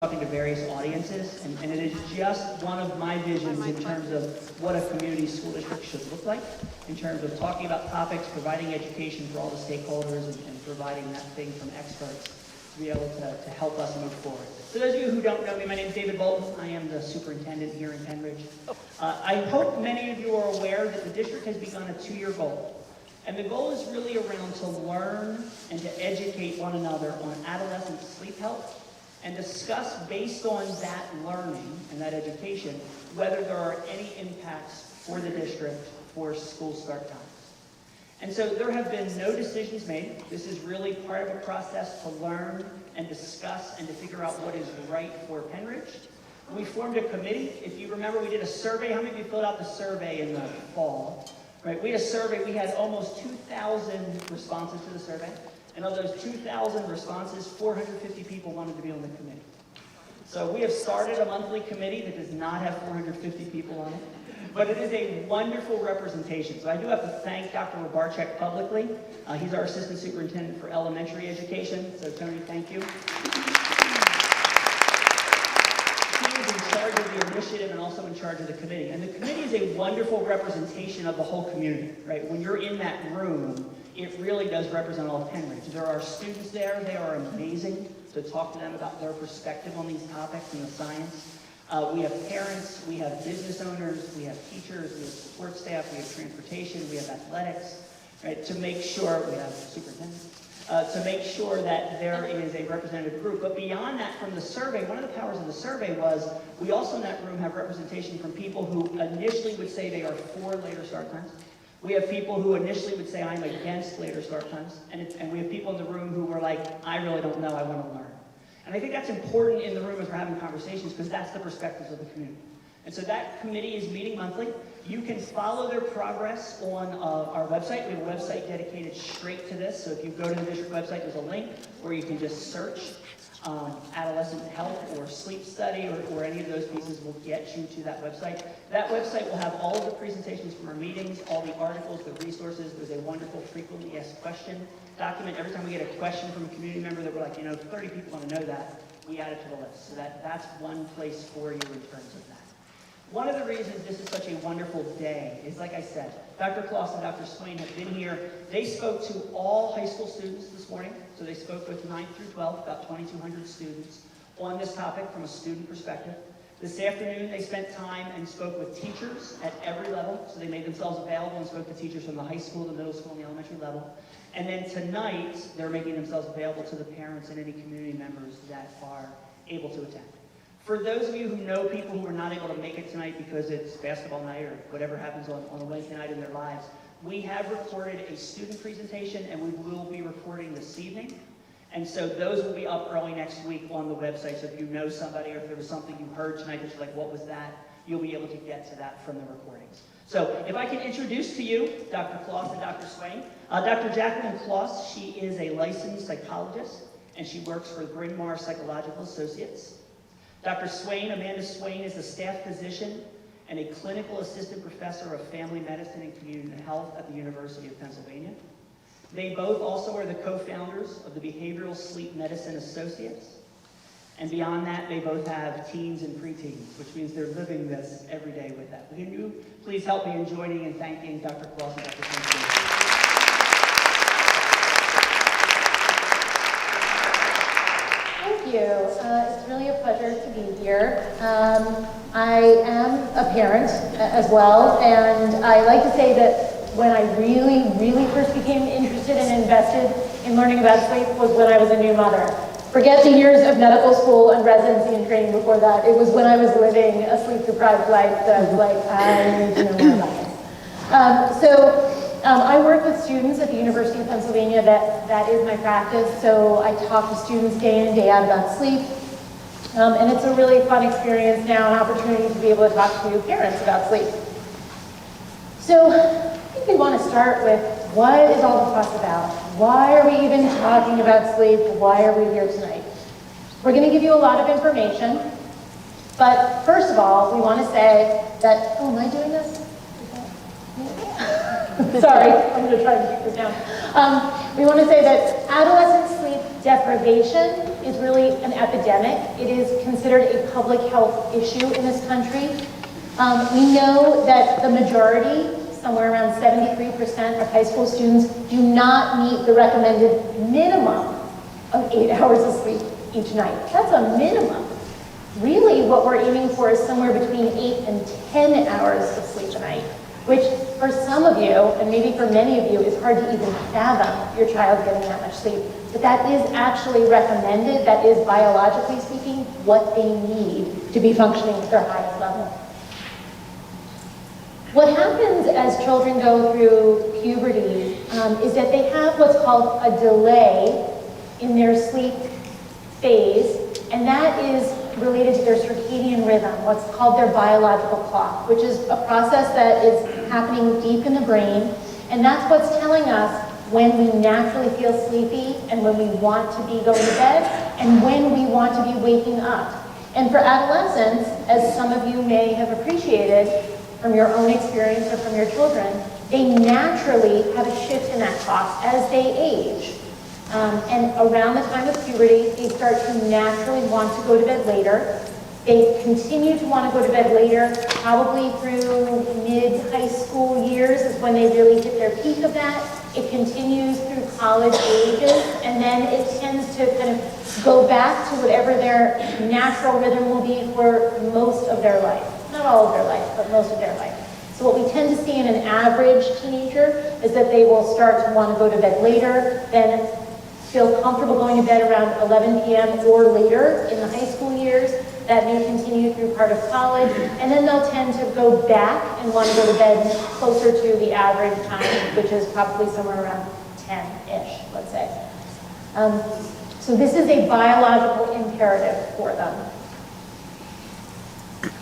talking to various audiences, and it is just one of my visions in terms of what a community school district should look like, in terms of talking about topics, providing education for all the stakeholders, and providing that thing from experts to be able to help us move forward. For those of you who don't know me, my name is David Bolton. I am the superintendent here in Penridge. I hope many of you are aware that the district has begun a 2-year goal. And the goal is really around to learn and to educate one another on adolescent sleep health and discuss, based on that learning and that education, whether there are any impacts for the district for school start times. And so there have been no decisions made. This is really part of a process to learn and discuss and to figure out what is right for Penridge. We formed a committee. If you remember, we did a survey. How many of you filled out the survey in the fall? Right, we had a survey. We had almost 2,000 responses to the survey. And of those 2,000 responses, 450 people wanted to be on the committee. So we have started a monthly committee that does not have 450 people on it. But it is a wonderful representation. So I do have to thank Dr. Robarczyk publicly. He's our assistant superintendent for elementary education. So Tony, thank you. He is in charge of the initiative and also in charge of the committee. And the committee is a wonderful representation of the whole community, right? When you're in that room, it really does represent all of Penridge. There are students there. They are amazing. So talk to them about their perspective on these topics and the science. We have parents, we have business owners, we have teachers, we have support staff, we have transportation, we have athletics, right? To make sure, we have superintendents, to make sure that there is a representative group. But beyond that, from the survey, one of the powers of the survey was we also in that room have representation from people who initially would say they are for later start times. We have people who initially would say I'm against later start times. And we have people in the room who were like, I really don't know, I want to learn. And I think that's important in the room as we're having conversations because that's the perspectives of the community. And so that committee is meeting monthly. You can follow their progress on our website. We have a website dedicated straight to this. So if you go to the district website, there's a link where you can just search adolescent health or sleep study or any of those pieces will get you to that website. That website will have all of the presentations from our meetings, all the articles, the resources. There's a wonderful frequently asked question document. Every time we get a question from a community member that we're like, 30 people want to know that, we add it to the list. So that's one place for you in terms of that. One of the reasons this is such a wonderful day is, like I said, Dr. Kloss and Dr. Swain have been here. They spoke to all high school students this morning. So they spoke with 9th through 12th, about 2,200 students, on this topic from a student perspective. This afternoon, they spent time and spoke with teachers at every level. So they made themselves available and spoke to teachers from the high school, the middle school, and the elementary level. And then tonight, they're making themselves available to the parents and any community members that are able to attend. For those of you who know people who are not able to make it tonight because it's basketball night or whatever happens on a Wednesday night in their lives, we have recorded a student presentation and we will be recording this evening. And so those will be up early next week on the website. So if you know somebody or if there was something you heard tonight that you're like, what was that? You'll be able to get to that from the recordings. So if I can introduce to you Dr. Kloss and Dr. Swain. Dr. Jacqueline Kloss, she is a licensed psychologist and she works for Bryn Mawr Psychological Associates. Dr. Swain, Amanda Swain, is a staff physician and a clinical assistant professor of family medicine and community health at the University of Pennsylvania. They both also are the co-founders of the Behavioral Sleep Medicine Associates. And beyond that, they both have teens and preteens, which means they're living this every day with that. Can you please help me in joining and thanking Dr. Kloss and Dr. Swain? Thank you. It's really a pleasure to be here. I am a parent as well, and I like to say that when I really first became interested and invested in learning about sleep was when I was a new mother. Forget the years of medical school and residency and training before that. It was when I was living a sleep-deprived life that I was like, I need to know more about this. I work with students at the University of Pennsylvania. That is my practice. So I talk to students day in and day out about sleep. And it's a really fun experience now, an opportunity to be able to talk to parents about sleep. So I think we want to start with what is all the fuss about? Why are we even talking about sleep? Why are we here tonight? We're going to give you a lot of information. But first of all, we want to say that, am I doing this? Sorry, I'm going to try to keep this down. We want to say that adolescent sleep Deprivation is really an epidemic. It is considered a public health issue in this country. We know that the majority, somewhere around 73% of high school students, do not meet the recommended minimum of 8 hours of sleep each night. That's a minimum. Really, what we're aiming for is somewhere between 8 and 10 hours of sleep a night, which for some of you, and maybe for many of you, is hard to even fathom your child getting that much sleep. But that is actually recommended. That is, biologically speaking, what they need to be functioning at their highest level. What happens as children go through puberty is that they have what's called a delay in their sleep phase, and that is related to their circadian rhythm, what's called their biological clock, which is a process that is happening deep in the brain, and that's what's telling us when we naturally feel sleepy and when we want to be going to bed and when we want to be waking up. And for adolescents, as some of you may have appreciated from your own experience or from your children, they naturally have a shift in that clock as they age. And around the time of puberty, they start to naturally want to go to bed later. They continue to want to go to bed later, probably through mid-high school years is when they really hit their peak of that. It continues through college ages, and then it tends to kind of go back to whatever their natural rhythm will be for most of their life. Not all of their life, but most of their life. So what we tend to see in an average teenager is that they will start to want to go to bed later, then feel comfortable going to bed around 11 p.m. or later in the high school years. That may continue through part of college, and then they'll tend to go back and want to go to bed closer to the average time, which is probably somewhere around 10-ish, let's say. So this is a biological imperative for them.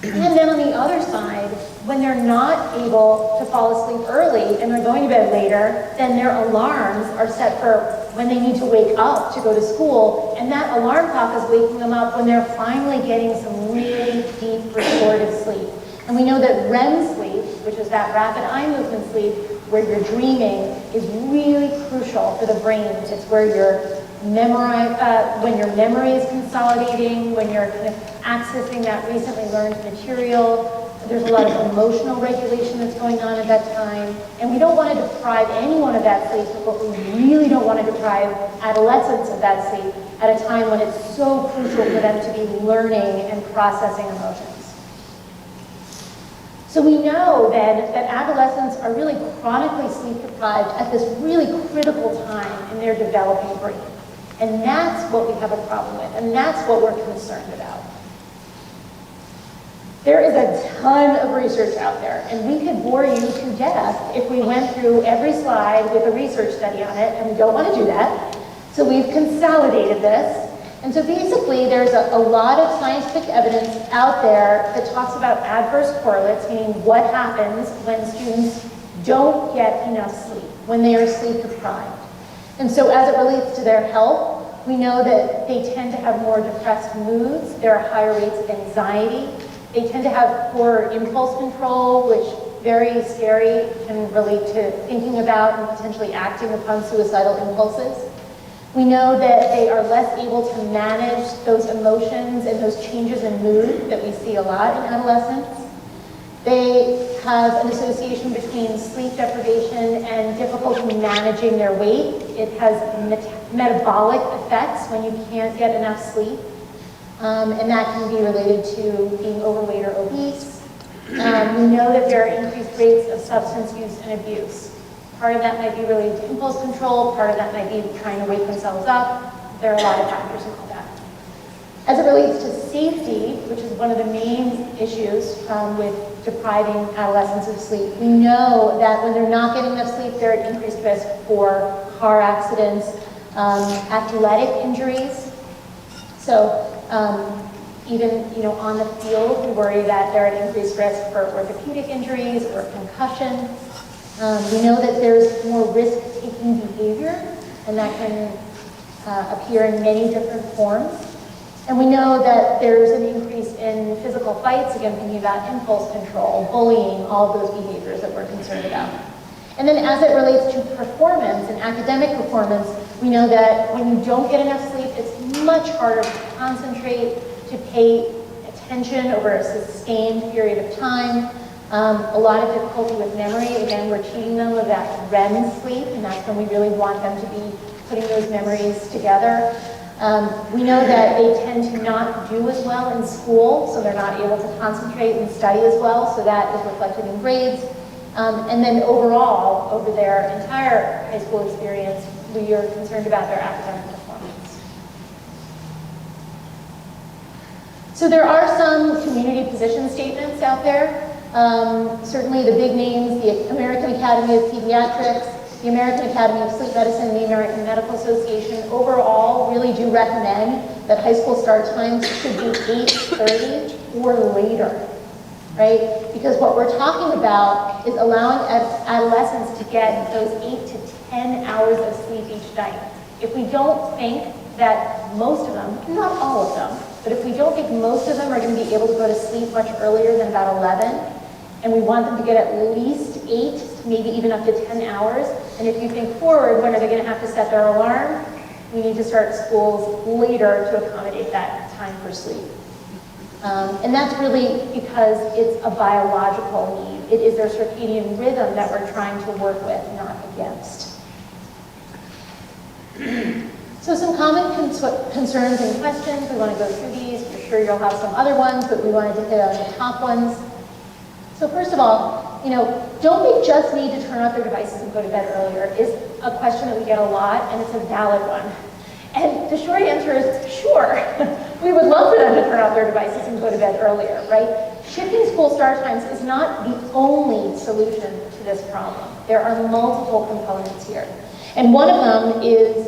And then on the other side, when they're not able to fall asleep early and they're going to bed later, then their alarms are set for when they need to wake up to go to school, and that alarm clock is waking them up when they're finally getting some really deep restorative sleep. And we know that REM sleep, which is that rapid eye movement sleep, where you're dreaming, is really crucial for the brain. It's where when your memory is consolidating, when you're kind of accessing that recently learned material. There's a lot of emotional regulation that's going on at that time. And we don't want to deprive anyone of that sleep, but we really don't want to deprive adolescents of that sleep at a time when it's so crucial for them to be learning and processing emotions. So we know then that adolescents are really chronically sleep deprived at this really critical time in their developing brain. And that's what we have a problem with, and that's what we're concerned about. There is a ton of research out there, and we could bore you to death if we went through every slide with a research study on it, and we don't want to do that. So we've consolidated this. And so basically, there's a lot of scientific evidence out there that talks about adverse correlates, meaning what happens when students don't get enough sleep, when they are sleep deprived. And so as it relates to their health, we know that they tend to have more depressed moods, there are higher rates of anxiety, they tend to have poor impulse control, which very scary, can relate to thinking about and potentially acting upon suicidal impulses. We know that they are less able to manage those emotions and those changes in mood that we see a lot in adolescents. They have an association between sleep deprivation and difficulty managing their weight. It has metabolic effects when you can't get enough sleep. And that can be related to being overweight or obese. We know that there are increased rates of substance use and abuse. Part of that might be related to impulse control, part of that might be trying to wake themselves up. There are a lot of factors in all that. As it relates to safety, which is one of the main issues with depriving adolescents of sleep, we know that when they're not getting enough sleep, they're at increased risk for car accidents, athletic injuries. So even on the field, we worry that they're at increased risk for orthopedic injuries or concussion. We know that there's more risk-taking behavior, and that can appear in many different forms. And we know that there's an increase in physical fights, again, thinking about impulse control, bullying, all of those behaviors that we're concerned about. And then as it relates to performance and academic performance, we know that when you don't get enough sleep, it's much harder to concentrate, to pay attention over a sustained period of time. A lot of difficulty with memory. Again, we're cheating them of that REM sleep, and that's when we really want them to be putting those memories together. We know that they tend to not do as well in school, so they're not able to concentrate and study as well, so that is reflected in grades. And then overall, over their entire high school experience, we are concerned about their academic performance. So there are some community position statements out there. Certainly the big names, the American Academy of Pediatrics, the American Academy of Sleep Medicine, and the American Medical Association overall really do recommend that high school start times should be 8:30 or later, right? Because what we're talking about is allowing adolescents to get those 8 to 10 hours of sleep each night. If we don't think that most of them, not all of them, but if we don't think most of them are going to be able to go to sleep much earlier than about 11, and we want them to get at least 8, maybe even up to 10 hours, and if you think forward, when are they going to have to set their alarm? We need to start schools later to accommodate that time for sleep. And that's really because it's a biological need. It is their circadian rhythm that we're trying to work with, not against. So some common concerns and questions. We want to go through these. We're sure you'll have some other ones, but we wanted to hit on the top ones. So first of all, don't they just need to turn off their devices and go to bed earlier is a question that we get a lot, and it's a valid one. And the short answer is, sure. We would love for them to turn off their devices and go to bed earlier, right? Shifting school start times is not the only solution to this problem. There are multiple components here. And one of them is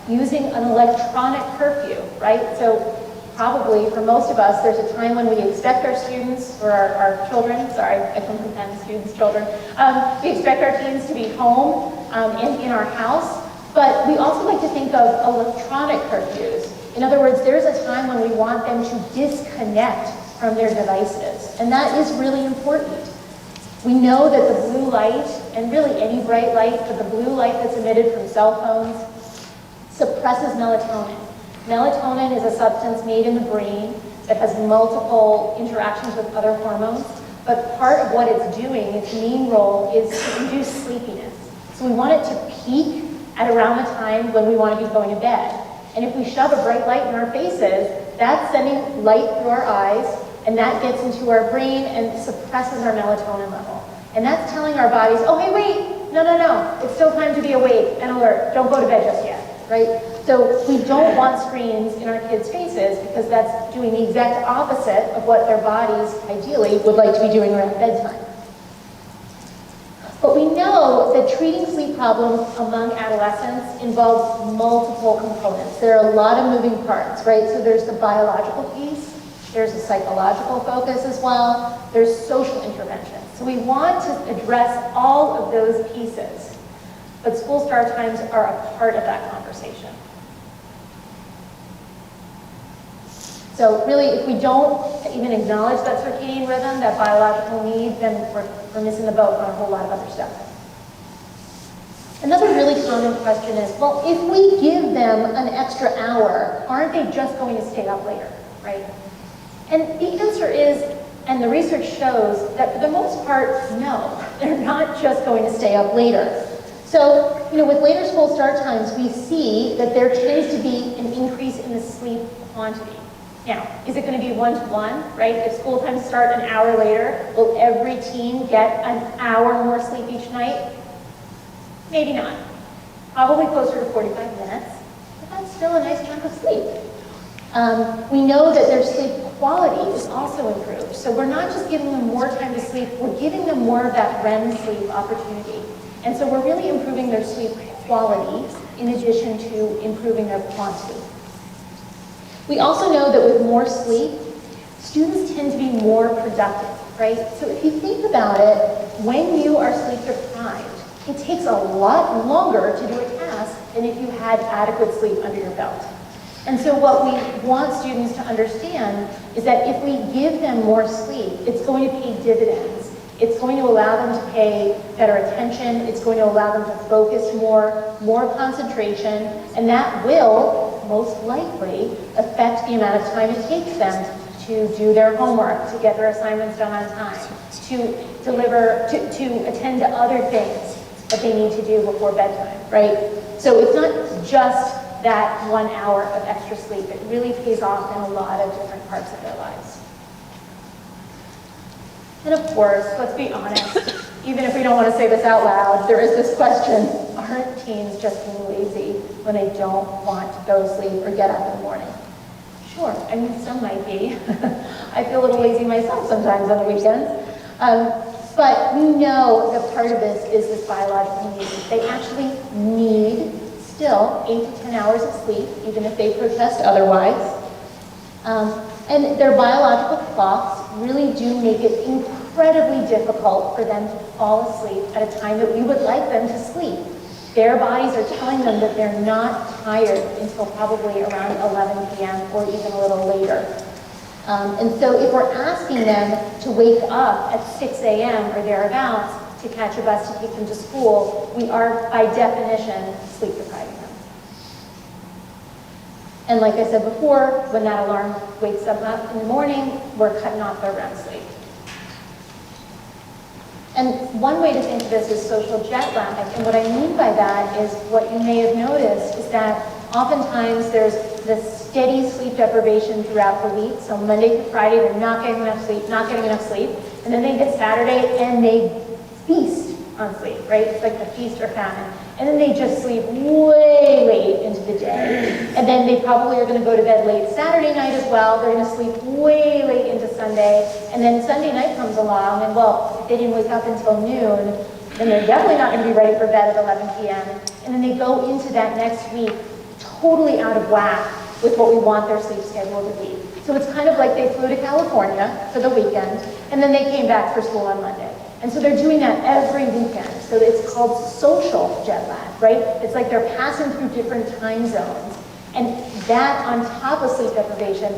using an electronic curfew, right? So probably for most of us, there's a time when we expect our students, or our children, sorry, I come from Penn, students, children, we expect our teens to be home in our house, but we also like to think of electronic curfews. In other words, there's a time when we want them to disconnect from their devices, and that is really important. We know that the blue light, and really any bright light, but the blue light that's emitted from cell phones suppresses melatonin. Melatonin is a substance made in the brain that has multiple interactions with other hormones, but part of what it's doing, its main role, is to induce sleepiness. So we want it to peak at around the time when we want to be going to bed. And if we shove a bright light in our faces, that's sending light through our eyes, and that gets into our brain and suppresses our melatonin level. And that's telling our bodies, oh, hey, wait, no, it's still time to be awake and alert. Don't go to bed just yet, right? So we don't want screens in our kids' faces because that's doing the exact opposite of what their bodies, ideally, would like to be doing around bedtime. But we know that treating sleep problems among adolescents involves multiple components. There are a lot of moving parts, right? So there's the biological piece, there's a psychological focus as well, there's social intervention. So we want to address all of those pieces, but school start times are a part of that conversation. So really, if we don't even acknowledge that circadian rhythm, that biological need, then we're missing the boat on a whole lot of other stuff. Another really common question is, well, if we give them an extra hour, aren't they just going to stay up later, right? And the answer is, and the research shows, that for the most part, no. They're not just going to stay up later. So, with later school start times, we see that there tends to be an increase in the sleep quantity. Now, is it going to be one-to-one, right? If school times start an hour later, will every teen get an hour more sleep each night? Maybe not. Probably closer to 45 minutes, but that's still a nice chunk of sleep. We know that their sleep quality is also improved. So we're not just giving them more time to sleep, we're giving them more of that REM sleep opportunity. And so we're really improving their sleep quality in addition to improving their quantity. We also know that with more sleep, students tend to be more productive, right? So if you think about it, when you are sleep deprived, it takes a lot longer to do a task than if you had adequate sleep under your belt. And so what we want students to understand is that if we give them more sleep, it's going to pay dividends It's going to allow them to pay better attention. It's going to allow them to focus more concentration, and that will most likely affect the amount of time it takes them to do their homework, to get their assignments done on time, to deliver, to attend to other things that they need to do before bedtime, right? So it's not just that 1 hour of extra sleep. It really pays off in a lot of different parts of their lives. And of course, let's be honest, even if we don't want to say this out loud, there is this question, aren't teens just being lazy when they don't want to go to sleep or get up in the morning? Sure, I mean, some might be. I feel a little lazy myself sometimes on the weekends. But we know that part of this is this biological need. They actually need still 8 to 10 hours of sleep, even if they protest otherwise. And their biological clocks really do make it incredibly difficult for them to fall asleep at a time that we would like them to sleep. Their bodies are telling them that they're not tired until probably around 11 p.m. or even a little later. And so if we're asking them to wake up at 6 a.m. or thereabouts to catch a bus to take them to school, we are, by definition, sleep depriving them. And like I said before, when that alarm wakes them up in the morning, we're cutting off their REM sleep. And one way to think of this is social jet lag. And what I mean by that is what you may have noticed is that oftentimes there's this steady sleep deprivation throughout the week. So Monday through Friday, they're not getting enough sleep, not getting enough sleep. And then they hit Saturday and they feast on sleep, right? It's like the feast or famine. And then they just sleep way late into the day. And then they probably are going to go to bed late Saturday night as well. They're going to sleep way late into Sunday. And then Sunday night comes along, and well, if they didn't wake up until noon, then they're definitely not going to be ready for bed at 11 p.m. And then they go into that next week totally out of whack with what we want their sleep schedule to be. So it's kind of like they flew to California for the weekend, and then they came back for school on Monday. And so they're doing that every weekend. So it's called social jet lag, right? It's like they're passing through different time zones. And that, on top of sleep deprivation,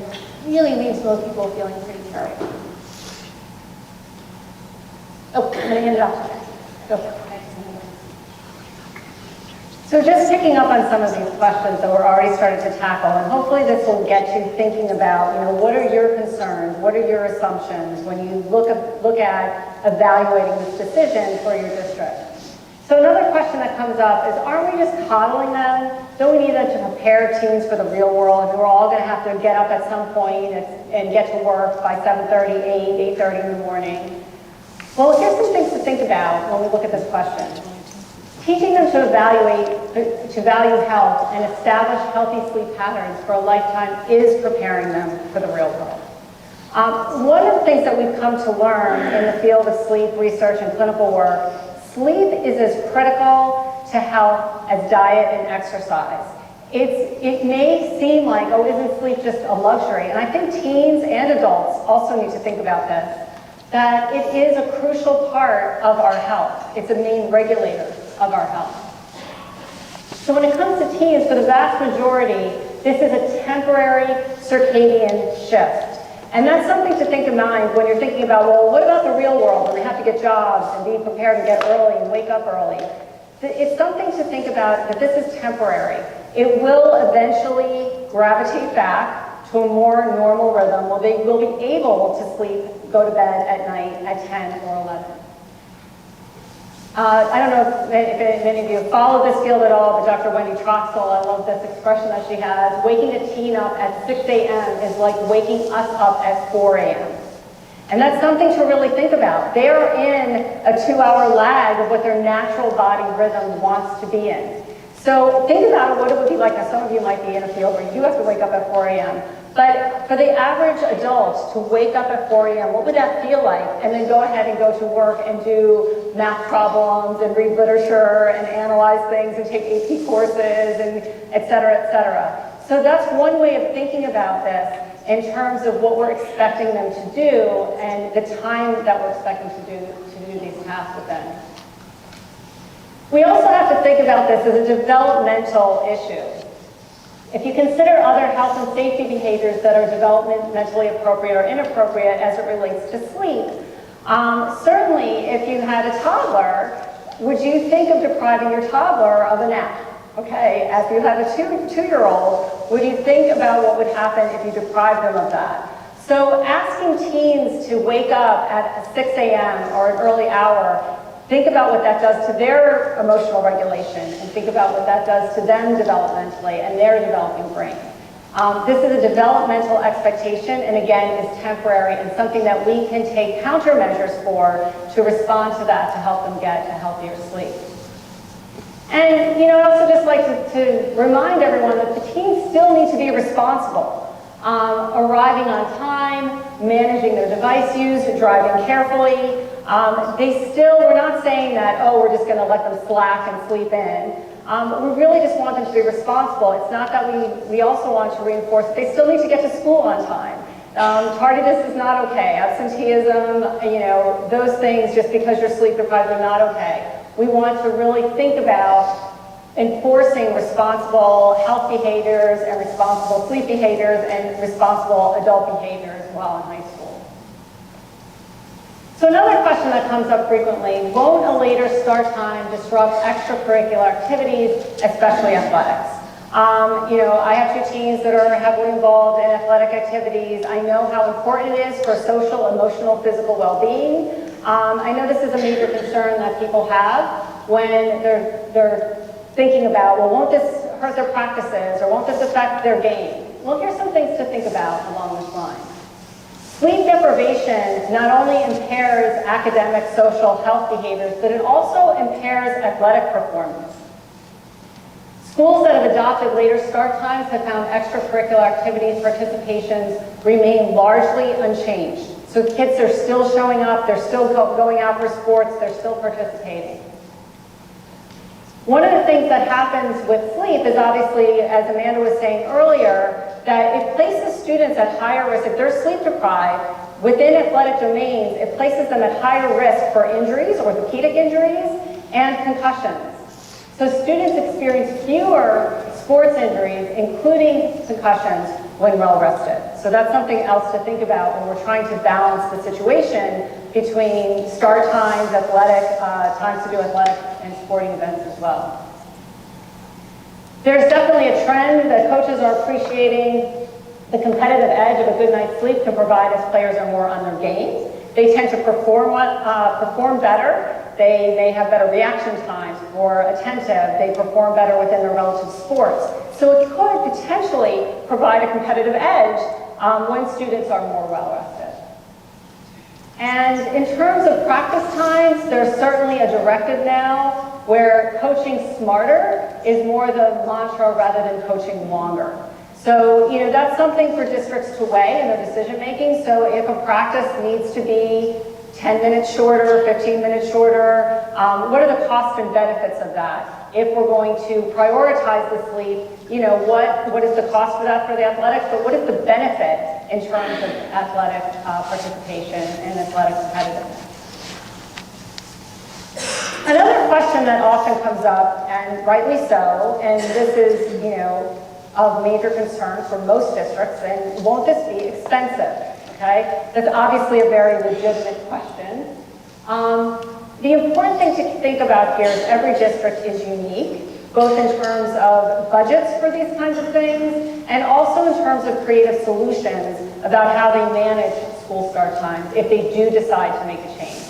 really leaves most people feeling pretty terrible. Oh, I'm going to hand it off to you. Go for it. So just picking up on some of these questions that we're already starting to tackle, and hopefully this will get you thinking about, what are your concerns, what are your assumptions when you look at evaluating this decision for your district. So another question that comes up is, aren't we just coddling them? Don't we need them to prepare teens for the real world? And we're all going to have to get up at some point and get to work by 7:30, 8:30 in the morning. Well, here's some things to think about when we look at this question. Teaching them to value health and establish healthy sleep patterns for a lifetime is preparing them for the real world. One of the things that we've come to learn in the field of sleep research and clinical work, sleep is as critical to health as diet and exercise. It may seem like, oh, isn't sleep just a luxury? And I think teens and adults also need to think about this, that it is a crucial part of our health. It's a main regulator of our health. So when it comes to teens, for the vast majority, this is a temporary circadian shift. And that's something to think in mind when you're thinking about, well, what about the real world when they have to get jobs and be prepared to get early and wake up early? It's something to think about that this is temporary. It will eventually gravitate back to a more normal rhythm where they will be able to sleep, go to bed at night at 10 or 11. I don't know if many of you follow this field at all, but Dr. Wendy Troxel, I love this expression that she has. Waking a teen up at 6 a.m. is like waking us up at 4 a.m. And that's something to really think about. They're in a 2-hour lag of what their natural body rhythm wants to be in. So think about what it would be like. Now, some of you might be in a field where you do have to wake up at 4 a.m. But for the average adult to wake up at 4 a.m., what would that feel like? And then go ahead and go to work and do math problems and read literature and analyze things and take AP courses and et cetera, et cetera. So that's one way of thinking about this in terms of what we're expecting them to do and the time that we're expecting to do these tasks with them. We also have to think about this as a developmental issue. If you consider other health and safety behaviors that are developmentally appropriate or inappropriate as it relates to sleep, Certainly, if you had a toddler, would you think of depriving your toddler of a nap? Okay, if you have a two-year-old, would you think about what would happen if you deprived them of that? So asking teens to wake up at 6 a.m. or an early hour, think about what that does to their emotional regulation and think about what that does to them developmentally and their developing brain. This is a developmental expectation and again is temporary and something that we can take countermeasures for to respond to that to help them get a healthier sleep. And I'd also just like to remind everyone that the teens still need to be responsible. Arriving on time, managing their device use, driving carefully. We're not saying that, oh, we're just going to let them slack and sleep in. But we really just want them to be responsible. It's not that we also want to reinforce that they still need to get to school on time. Tardiness is not okay. Absenteeism, those things, just because you're sleep deprived, are not okay. We want to really think about enforcing responsible health behaviors and responsible sleep behaviors and responsible adult behavior as well in high school. So another question that comes up frequently, won't a later start time disrupt extracurricular activities, especially athletics? I have two teens that are heavily involved in athletic activities. I know how important it is for social, emotional, physical well-being. I know this is a major concern that people have when they're thinking about, well, won't this hurt their practices or won't this affect their game? Well, here's some things to think about along this line. Sleep deprivation not only impairs academic, social, health behaviors, but it also impairs athletic performance. Schools that have adopted later start times have found extracurricular activities participations remain largely unchanged. So kids are still showing up, they're still going out for sports, they're still participating. One of the things that happens with sleep is obviously, as Amanda was saying earlier, that it places students at higher risk. If they're sleep deprived within athletic domains, it places them at higher risk for injuries, orthopedic injuries, and concussions. So students experience fewer sports injuries, including concussions, when well rested. So that's something else to think about when we're trying to balance the situation between start times, athletic, times to do athletic and sporting events as well. There's definitely a trend that coaches are appreciating the competitive edge of a good night's sleep can provide as players are more on their game. They tend to perform better. They have better reaction times, more attentive. They perform better within their relative sports. So it could potentially provide a competitive edge when students are more well rested. And in terms of practice times, there's certainly a directive now where coaching smarter is more the mantra rather than coaching longer. So, that's something for districts to weigh in their decision making. So if a practice needs to be 10 minutes shorter, 15 minutes shorter, what are the costs and benefits of that? If we're going to prioritize the sleep, what is the cost for that for the athletics, but what is the benefit in terms of athletic participation and athletic competitiveness? Another question that often comes up, and rightly so, and this is, of major concern for most districts, and won't this be expensive? Okay, that's obviously a very legitimate question. The important thing to think about here is every district is unique, both in terms of budgets for these kinds of things, and also in terms of creative solutions about how they manage school start times if they do decide to make a change.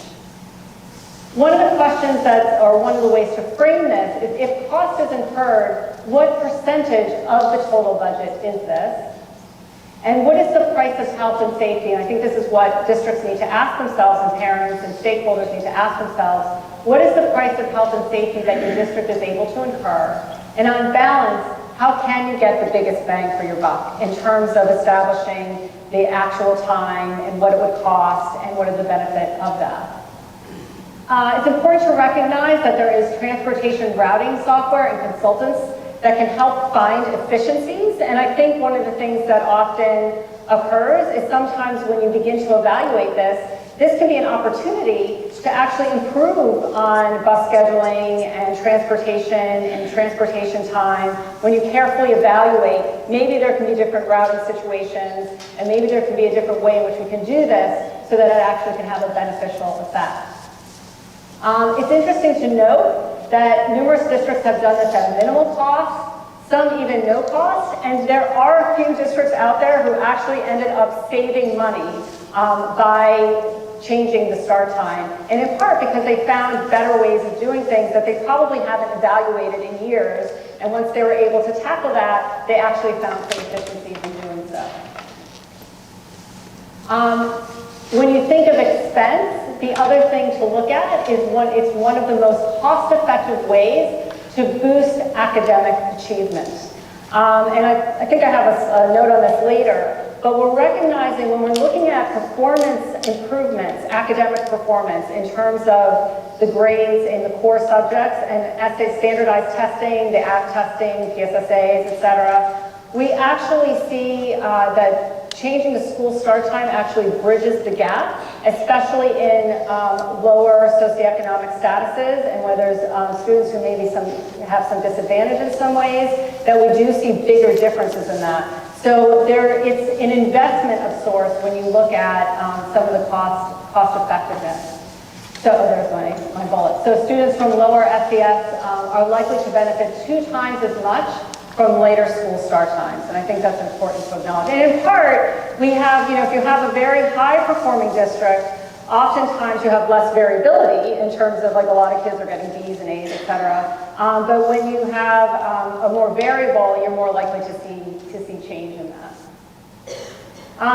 One of the questions or one of the ways to frame this is if cost is incurred, what percentage of the total budget is this? And what is the price of health and safety? And I think this is what districts need to ask themselves, and parents and stakeholders need to ask themselves, what is the price of health and safety that your district is able to incur? And on balance, how can you get the biggest bang for your buck in terms of establishing the actual time and what it would cost and what is the benefit of that? It's important to recognize that there is transportation routing software and consultants that can help find efficiencies. And I think one of the things that often occurs is sometimes when you begin to evaluate this, this can be an opportunity to actually improve on bus scheduling and transportation time. When you carefully evaluate, maybe there can be different routing situations, and maybe there can be a different way in which we can do this so that it actually can have a beneficial effect. It's interesting to note that numerous districts have done this at minimal cost, some even no cost, and there are a few districts out there who actually ended up saving money by changing the start time, and in part because they found better ways of doing things that they probably haven't evaluated in years, and once they were able to tackle that, they actually found some efficiencies in doing so. When you think of expense, the other thing to look at is it's one of the most cost-effective ways to boost academic achievement. And I think I have a note on this later, but we're recognizing when we're looking at performance improvements, academic performance in terms of the grades in the core subjects and essay standardized testing, the app testing, PSSAs, et cetera, we actually see that changing the school start time actually bridges the gap, especially in lower socioeconomic statuses and where there's students who maybe have some disadvantage in some ways, that we do see bigger differences in that. So it's an investment of sorts when you look at some of the cost effectiveness. So there's my bullet. So students from lower SES are likely to benefit 2 times as much from later school start times, and I think that's important to acknowledge. And in part, we have, if you have a very high-performing district, oftentimes you have less variability in terms of, like, a lot of kids are getting B's and A's, et cetera. But when you have a more variable, you're more likely to see change in that.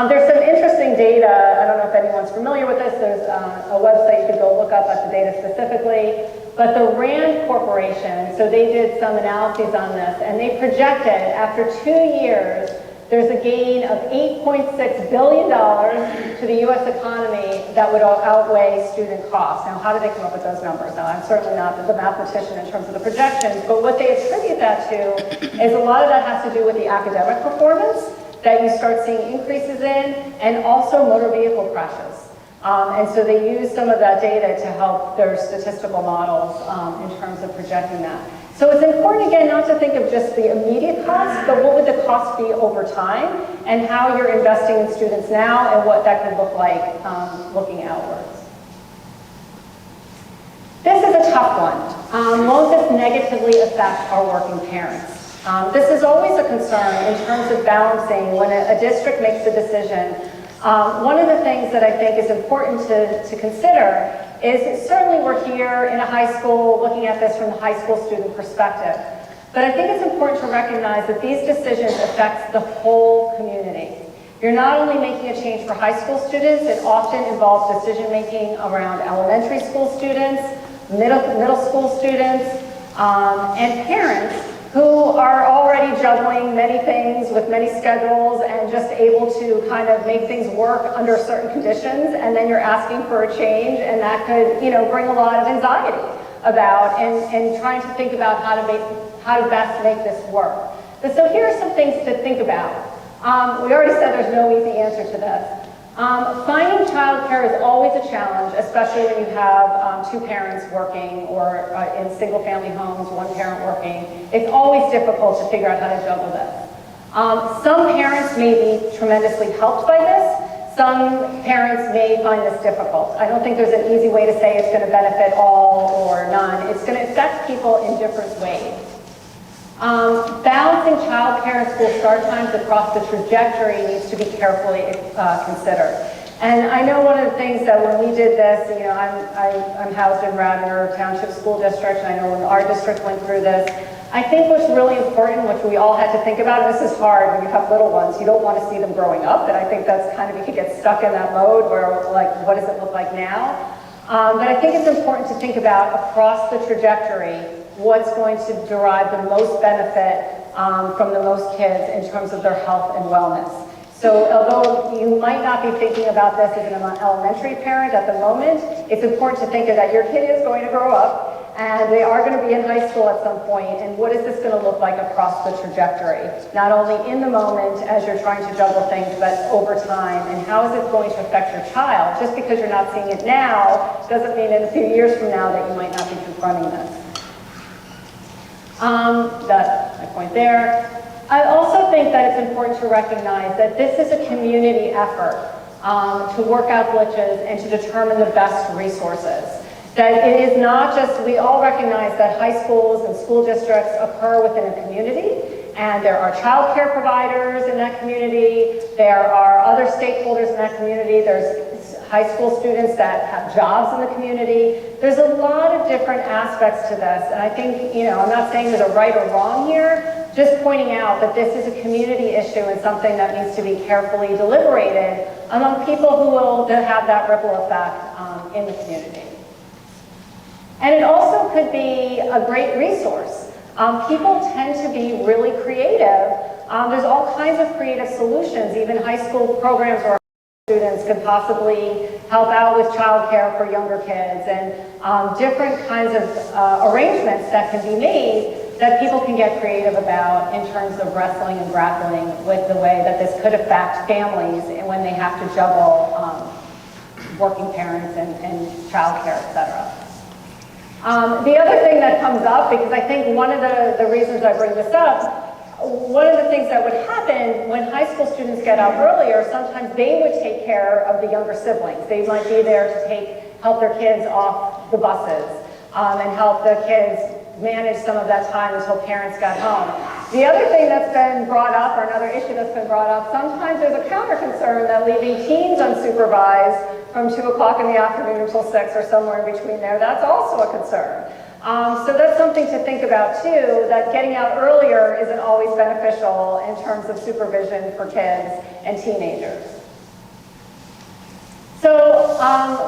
There's some interesting data. I don't know if anyone's familiar with this. There's a website you could go look up at the data specifically. But the RAND Corporation, so they did some analyses on this, and they projected after 2 years, there's a gain of $8.6 billion to the U.S. economy that would outweigh student costs. Now, how did they come up with those numbers? Now, I'm certainly not the mathematician in terms of the projections, but what they attribute that to is a lot of that has to do with the academic performance that you start seeing increases in, and also motor vehicle crashes. And so they use some of that data to help their statistical models in terms of projecting that. So it's important, again, not to think of just the immediate cost, but what would the cost be over time, and how you're investing in students now, and what that could look like looking outwards. This is a tough one. Won't this negatively affect our working parents? This is always a concern in terms of balancing when a district makes a decision. One of the things that I think is important to consider is certainly we're here in a high school looking at this from the high school student perspective. But I think it's important to recognize that these decisions affect the whole community. You're not only making a change for high school students, it often involves decision making around elementary school students, middle school students, and parents who are already juggling many things with many schedules and just able to kind of make things work under certain conditions, and then you're asking for a change, and that could, bring a lot of anxiety about and trying to think about how to best make this work. But so here are some things to think about. We already said there's no easy answer to this. Finding childcare is always a challenge, especially when you have 2 parents working, or in single-family homes, 1 parent working. It's always difficult to figure out how to juggle this. Some parents may be tremendously helped by this. Some parents may find this difficult. I don't think there's an easy way to say it's going to benefit all or none. It's going to affect people in different ways. Balancing childcare and school start times across the trajectory needs to be carefully considered. And I know one of the things that when we did this, I'm housed in Radnor Township School District, and I know when our district went through this, I think what's really important, which we all had to think about, and this is hard when you have little ones, you don't want to see them growing up, and I think that's kind of, you could get stuck in that mode where, like, what does it look like now? But I think it's important to think about across the trajectory what's going to derive the most benefit from the most kids in terms of their health and wellness. So although you might not be thinking about this as an elementary parent at the moment, it's important to think that your kid is going to grow up, and they are going to be in high school at some point, and what is this going to look like across the trajectory? Not only in the moment as you're trying to juggle things, but over time, and how is it going to affect your child? Just because you're not seeing it now doesn't mean in a few years from now that you might not be confronting this. That's my point there. I also think that it's important to recognize that this is a community effort to work out glitches and to determine the best resources. That it is not just, we all recognize that high schools and school districts occur within a community, and there are child care providers in that community, there are other stakeholders in that community, there's high school students that have jobs in the community. There's a lot of different aspects to this, and I think, I'm not saying there's a right or wrong here, just pointing out that this is a community issue and something that needs to be carefully deliberated among people who will have that ripple effect in the community. And it also could be a great resource. People tend to be really creative. There's all kinds of creative solutions, even high school programs where students could possibly help out with childcare for younger kids, and different kinds of arrangements that can be made that people can get creative about in terms of wrestling and grappling with the way that this could affect families and when they have to juggle working parents and childcare, etc. The other thing that comes up, because I think one of the reasons I bring this up, one of the things that would happen when high school students get out earlier, sometimes they would take care of the younger siblings. They might be there to help their kids off the buses and help the kids manage some of that time until parents got home. The other thing that's been brought up, or another issue that's been brought up, sometimes there's a counter concern that leaving teens unsupervised from 2 o'clock in the afternoon until 6 or somewhere in between there, that's also a concern. So that's something to think about too, that getting out earlier isn't always beneficial in terms of supervision for kids and teenagers. So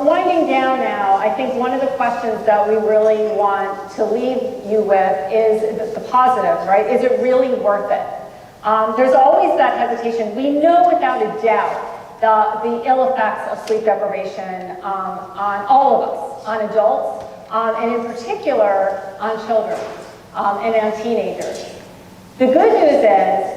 winding down now, I think one of the questions that we really want to leave you with is the positives, right? Is it really worth it? There's always that hesitation. We know without a doubt the ill effects of sleep deprivation on all of us, on adults, and in particular on children and on teenagers. The good news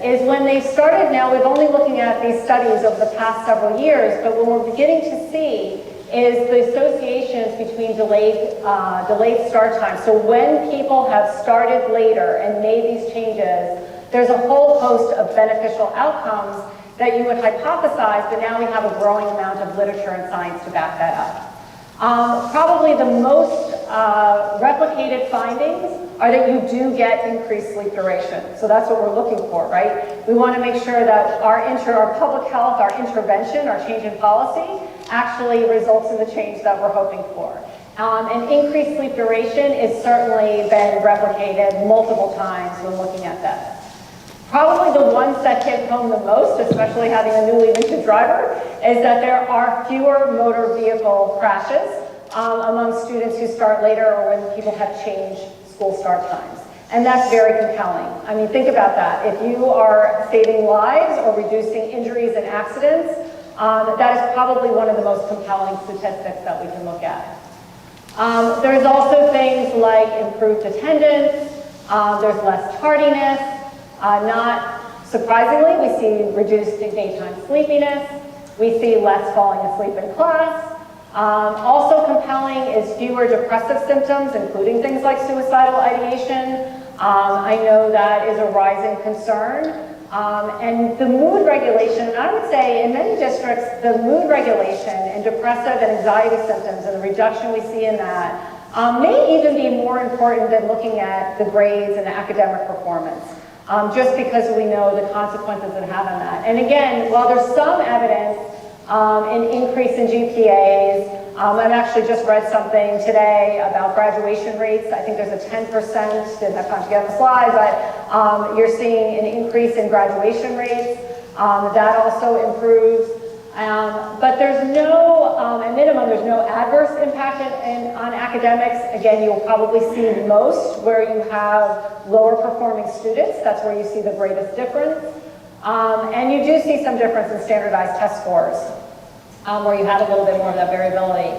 is when they started, now we've only looking at these studies over the past several years, but what we're beginning to see is the associations between delayed start time. So when people have started later and made these changes, there's a whole host of beneficial outcomes that you would hypothesize, but now we have a growing amount of literature and science to back that up. Probably the most replicated findings are that you do get increased sleep duration. So that's what we're looking for, right? We want to make sure that our public health, our intervention, our change in policy actually results in the change that we're hoping for. And increased sleep duration is certainly been replicated multiple times when looking at that. Probably the ones that hit home the most, especially having a newly minted driver, is that there are fewer motor vehicle crashes among students who start later or when people have changed school start times. And that's very compelling. I mean, think about that. If you are saving lives or reducing injuries and accidents, that is probably one of the most compelling statistics that we can look at. There's also things like improved attendance, there's less tardiness, not surprisingly, we see reduced daytime sleepiness, we see less falling asleep in class. Also compelling is fewer depressive symptoms, including things like suicidal ideation. I know that is a rising concern. And the mood regulation, and I would say in many districts, the mood regulation and depressive and anxiety symptoms and the reduction we see in that may even be more important than looking at the grades and the academic performance, just because we know the consequences that have on that. And again, while there's some evidence an increase in GPAs. I've actually just read something today about graduation rates. I think there's a 10%, didn't have time to get on the slide, but you're seeing an increase in graduation rates. That also improves. But there's no, at minimum, there's no adverse impact on academics. Again, you'll probably see most where you have lower performing students. That's where you see the greatest difference. And you do see some difference in standardized test scores, where you had a little bit more of that variability.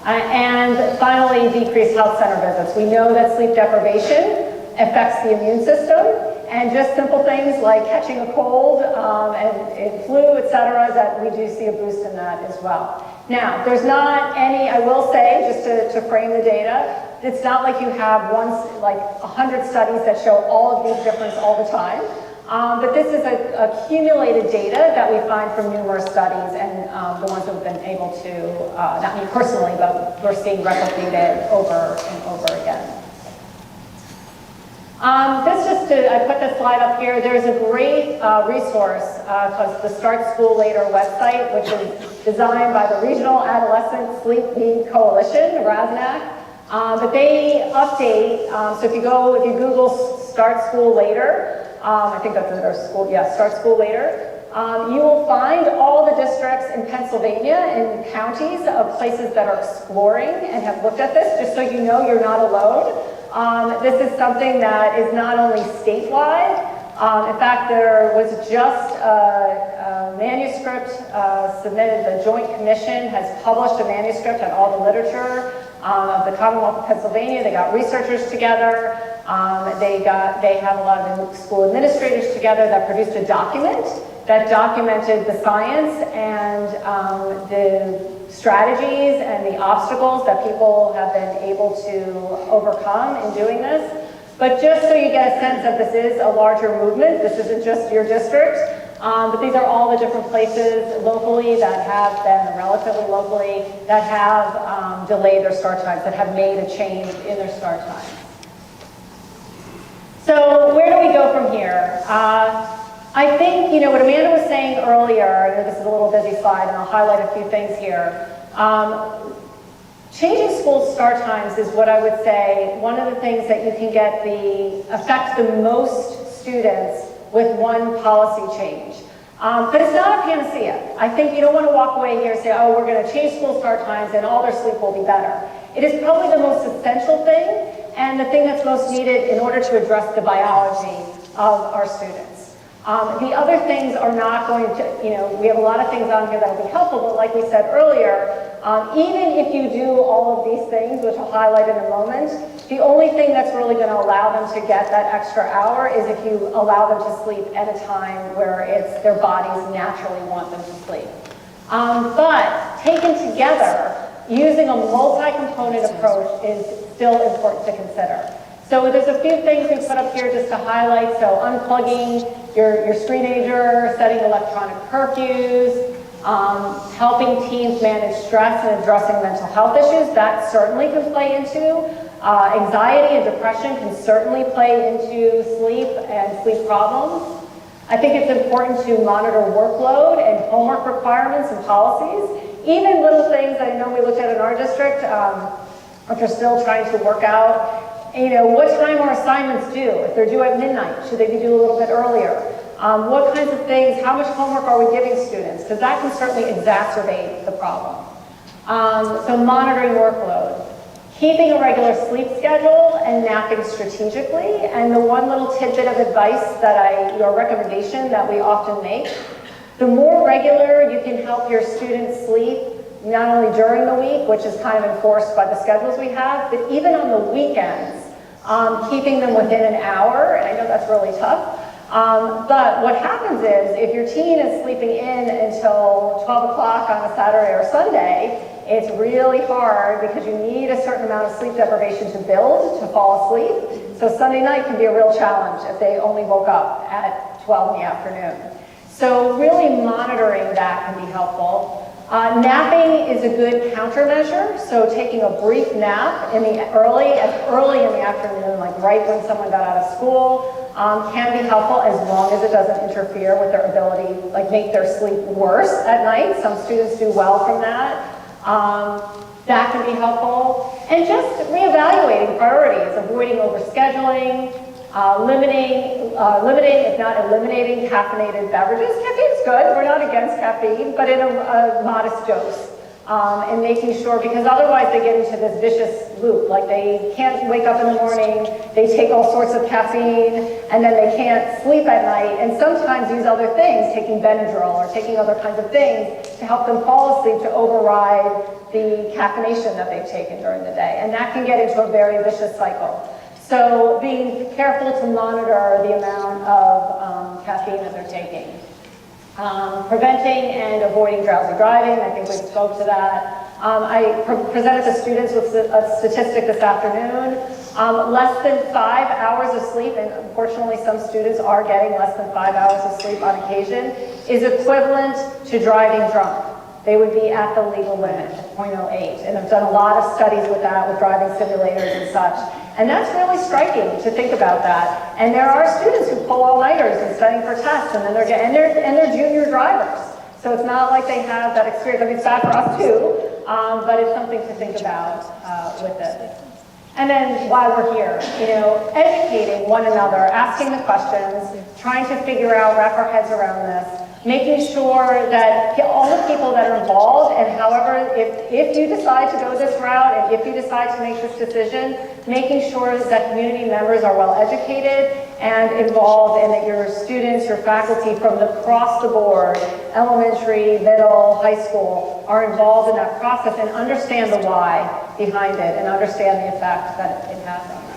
And finally, decreased health center visits. We know that sleep deprivation affects the immune system, and just simple things like catching a cold and flu, et cetera, that we do see a boost in that as well. Now, there's not any, I will say, just to frame the data, it's not like you have 100 studies that show all of these differences all the time. But this is accumulated data that we find from numerous studies, and the ones that we've been able to, not me personally, but we're seeing replicated over and over again. I put this slide up here. There's a great resource called the Start School Later website, which is designed by the Regional Adolescent Sleep Need Coalition, RASNAC. But they update, so if you Google Start School Later, I think that's their school, yeah, Start School Later, you will find all the districts in Pennsylvania and counties of places that are exploring and have looked at this, just so you know you're not alone. This is something that is not only statewide. In fact, there was just a manuscript submitted. The Joint Commission has published a manuscript on all the literature of the Commonwealth of Pennsylvania. They got researchers together. They have a lot of school administrators together that produced a document that documented the science and the strategies and the obstacles that people have been able to overcome in doing this. But just so you get a sense that this is a larger movement, this isn't just your district, but these are all the different places locally that have been, relatively locally, that have delayed their start times, that have made a change in their start times. So where do we go from here? I think, what Amanda was saying earlier, I know this is a little busy slide, and I'll highlight a few things here. Changing school start times is what I would say one of the things that you can affect the most students with one policy change. But it's not a panacea. I think you don't want to walk away here and say, oh, we're going to change school start times and all their sleep will be better. It is probably the most essential thing and the thing that's most needed in order to address the biology of our students. The other things are not going to, we have a lot of things on here that will be helpful, but like we said earlier, even if you do all of these things, which I'll highlight in a moment, the only thing that's really going to allow them to get that extra hour is if you allow them to sleep at a time where their bodies naturally want them to sleep. But taken together, using a multi-component approach is still important to consider. So there's a few things we put up here just to highlight. So unplugging your screenager, setting electronic curfews, helping teens manage stress and addressing mental health issues, that certainly can play into. Anxiety and depression can certainly play into sleep and sleep problems. I think it's important to monitor workload and homework requirements and policies. Even little things that I know we looked at in our district, which are still trying to work out. What time are assignments due? If they're due at midnight, should they be due a little bit earlier? What kinds of things, how much homework are we giving students? Because that can certainly exacerbate the problem. So monitoring workload. Keeping a regular sleep schedule and napping strategically. And the one little tidbit of advice your recommendation that we often make, the more regular you can help your students sleep, not only during the week, which is kind of enforced by the schedules we have, but even on the weekends, keeping them within an hour, and I know that's really tough, but what happens is, if your teen is sleeping in until 12 o'clock on a Saturday or Sunday, it's really hard because you need a certain amount of sleep deprivation to build to fall asleep. So Sunday night can be a real challenge if they only woke up at 12 in the afternoon. So really monitoring that can be helpful. Napping is a good countermeasure, so taking a brief nap as early in the afternoon, like right when someone got out of school, can be helpful as long as it doesn't interfere with their ability, like make their sleep worse at night. Some students do well from that. That can be helpful. And just reevaluating priorities, avoiding overscheduling, limiting, if not eliminating, caffeinated beverages. Caffeine's good, we're not against caffeine, but in a modest dose. And making sure, because otherwise they get into this vicious loop, like they can't wake up in the morning, they take all sorts of caffeine, and then they can't sleep at night, and sometimes use other things, taking Benadryl or taking other kinds of things to help them fall asleep to override the caffeination that they've taken during the day. And that can get into a very vicious cycle. So being careful to monitor the amount of caffeine that they're taking. Preventing and avoiding drowsy driving, I think we spoke to that. I presented to students with a statistic this afternoon. Less than 5 hours of sleep, and unfortunately some students are getting less than 5 hours of sleep on occasion, is equivalent to driving drunk. They would be at the legal limit, 0.08. And I've done a lot of studies with that, with driving simulators and such. And that's really striking to think about that. And there are students who pull all-nighters and studying for tests, and then they're junior drivers. So it's not like they have that experience. I mean, it's bad for us too, but it's something to think about with it. And then while we're here, educating one another, asking the questions, trying to figure out, wrap our heads around this, making sure that all the people that are involved, and however, if you decide to go this route, and if you decide to make this decision, making sure that community members are well educated and involved, and that your students, your faculty from across the board, elementary, middle, high school, are involved in that process and understand the why behind it and understand the effect that it has on them.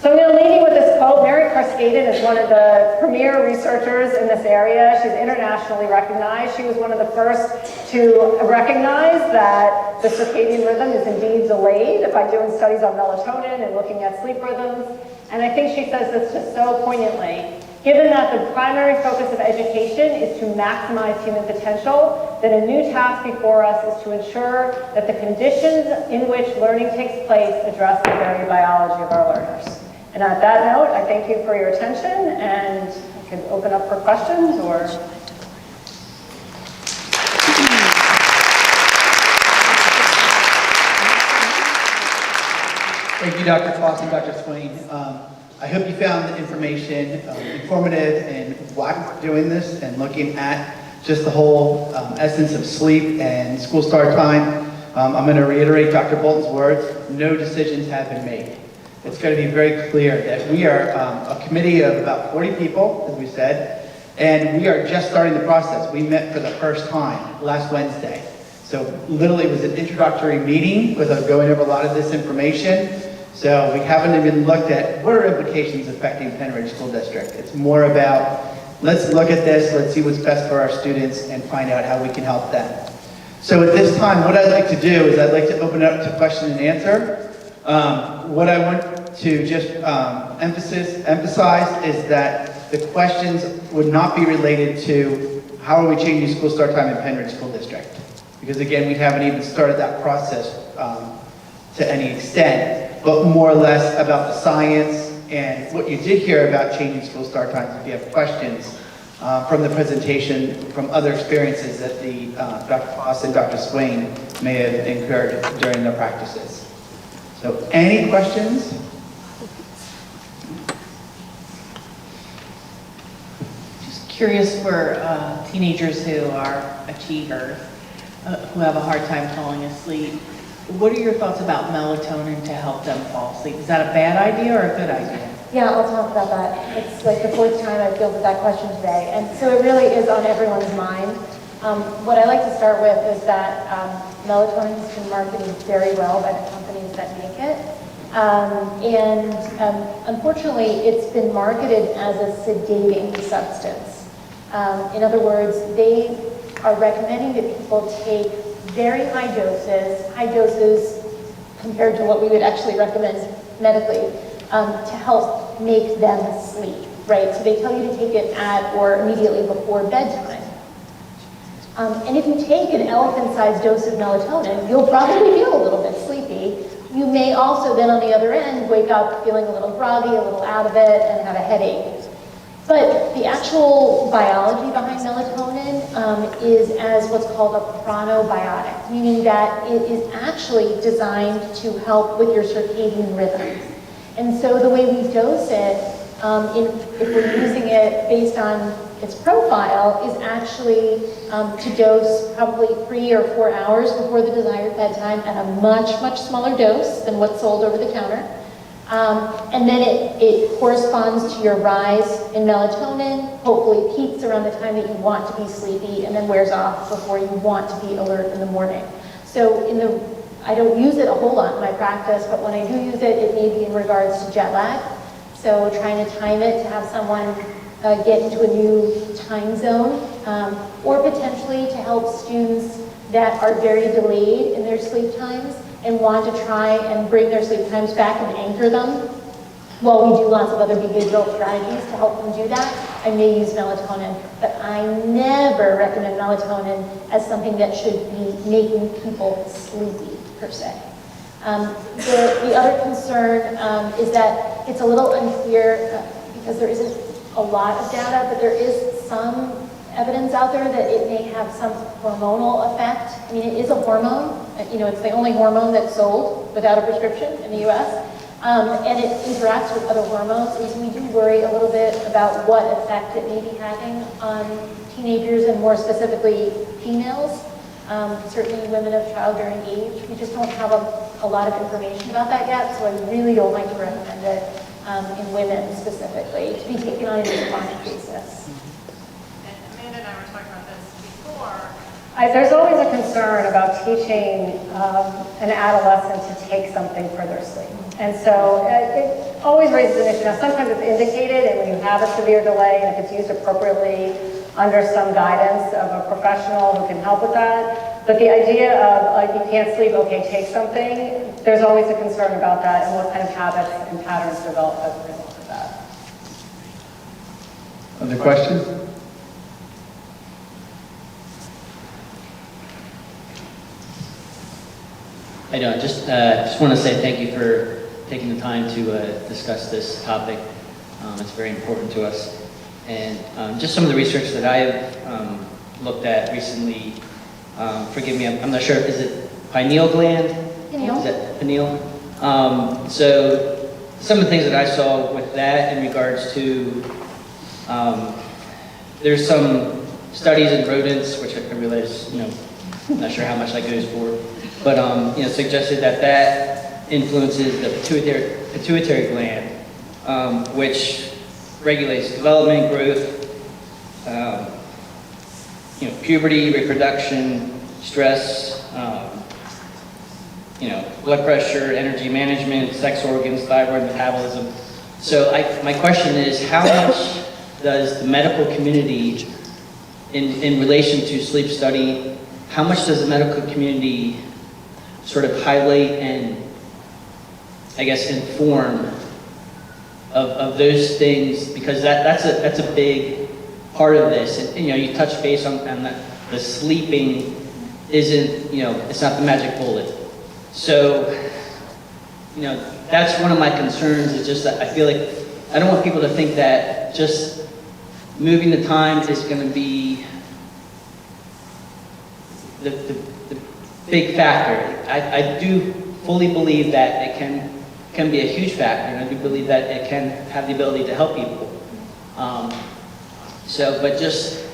So I'm going to leave you with this quote. Mary Carskaden is one of the premier researchers in this area. She's internationally recognized. She was one of the first to recognize that the circadian rhythm is indeed delayed by doing studies on melatonin and looking at sleep rhythms. And I think she says this just so poignantly. Given that the primary focus of education is to maximize human potential, then a new task before us is to ensure that the conditions in which learning takes place address the very biology of our learners. And at that note, I thank you for your attention, and I could open up for questions or... Thank you, Dr. Kloss and Dr. Swain. I hope you found the information informative and why we're doing this and looking at just the whole essence of sleep and school start time. I'm going to reiterate Dr. Bolton's words. No decisions have been made. It's going to be very clear that we are a committee of about 40 people, as we said, and we are just starting the process. We met for the first time last Wednesday. So literally it was an introductory meeting with us going over a lot of this information. So we haven't even looked at what are implications affecting Penridge School District. It's more about, let's look at this, let's see what's best for our students and find out how we can help them. So at this time, what I'd like to do is I'd like to open it up to question and answer. What I want to just emphasize is that the questions would not be related to how are we changing school start time in Penridge School District. Because again, we haven't even started that process to any extent, but more or less about the science and what you did hear about changing school start times. If you have questions from the presentation, from other experiences that the Dr. Kloss and Dr. Swain may have incurred during their practices. So any questions? Just curious for teenagers who are achievers, who have a hard time falling asleep. What are your thoughts about melatonin to help them fall asleep? Is that a bad idea or a good idea? Yeah, I'll talk about that. It's like the fourth time I've fielded that question today. And so it really is on everyone's mind. What I like to start with is that melatonin has been marketed very well by the companies that make it. Unfortunately, it's been marketed as a sedating substance. In other words, they are recommending that people take very high doses compared to what we would actually recommend medically, to help make them sleep, right? So they tell you to take it at or immediately before bedtime. And if you take an elephant-sized dose of melatonin, you'll probably feel a little bit sleepy. You may also then on the other end wake up feeling a little groggy, a little out of it, and have a headache. But the actual biology behind melatonin is as what's called a chronobiotic, meaning that it is actually designed to help with your circadian rhythm. And so the way we dose it, if we're using it based on its profile is actually to dose probably 3 or 4 hours before the desired bedtime at a much, much smaller dose than what's sold over the counter. And then it corresponds to your rise in melatonin, hopefully peaks around the time that you want to be sleepy and then wears off before you want to be alert in the morning. So I don't use it a whole lot in my practice, but when I do use it, it may be in regards to jet lag. So trying to time it to have someone get into a new time zone, or potentially to help students that are very delayed in their sleep times and want to try and bring their sleep times back and anchor them. While we do lots of other behavioral strategies to help them do that, I may use melatonin, but I never recommend melatonin as something that should be making people sleepy, per se. The other concern is that it's a little unclear because there isn't a lot of data, but there is some evidence out there that it may have some hormonal effect. I mean, it is a hormone. You know, it's the only hormone that's sold without a prescription in the US. And it interacts with other hormones, and so we do worry a little bit about what effect it may be having on teenagers and more specifically females. Certainly women of childbearing age. We just don't have a lot of information about that yet, so I really don't like to recommend it in women specifically, to be taken on a chronic basis. And Amanda and I were talking about this before. There's always a concern about teaching an adolescent to take something for their sleep. And so it always raises an issue. Now, sometimes it's indicated, and when you have a severe delay, and if it's used appropriately under some guidance of a professional who can help with that. But the idea of you can't sleep, okay, take something, there's always a concern about that and what kind of habits and patterns develop as a result of that. Other questions? I don't. Just want to say thank you for taking the time to discuss this topic. It's very important to us. And just some of the research that I've looked at recently, forgive me, I'm not sure, is it pineal gland? Pineal. Is that pineal? So some of the things that I saw with that in regards to, there's some studies in rodents, which I realize, I'm not sure how much that goes for, but suggested that influences the pituitary gland, which regulates development, growth, puberty, reproduction, stress, blood pressure, energy management, sex organs, thyroid metabolism. So my question is, how much does the medical community, in relation to sleep study, how much does the medical community sort of highlight and, I guess, inform of those things, because that's a big part of this. And, you touch base on that the sleeping isn't, it's not the magic bullet. So, that's one of my concerns, is just that I feel like I don't want people to think that just moving the time is going to be the big factor. I do fully believe that it can be a huge factor, and I do believe that it can have the ability to help people. But just,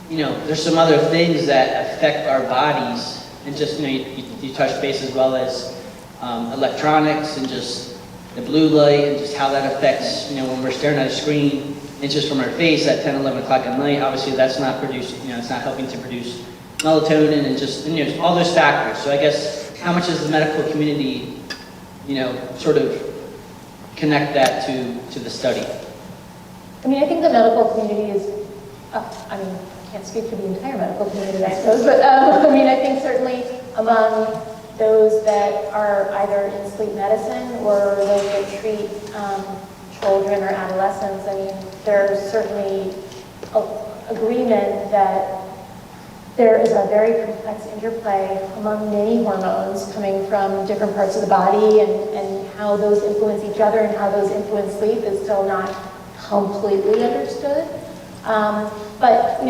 there's some other things that affect our bodies, and just, you touch base as well as electronics and just the blue light and just how that affects, when we're staring at a screen, it's just from our face at 10, 11 o'clock at night. Obviously that's not producing, it's not helping to produce melatonin and just, all those factors. So I guess, how much does the medical community, sort of connect that to the study? I mean, I think the medical community is, I can't speak for the entire medical community, I suppose, but I think certainly among those that are either in sleep medicine or those that treat children or adolescents, there's certainly agreement that there is a very complex interplay among many hormones coming from different parts of the body, and how those influence each other and how those influence sleep is still not completely understood. But,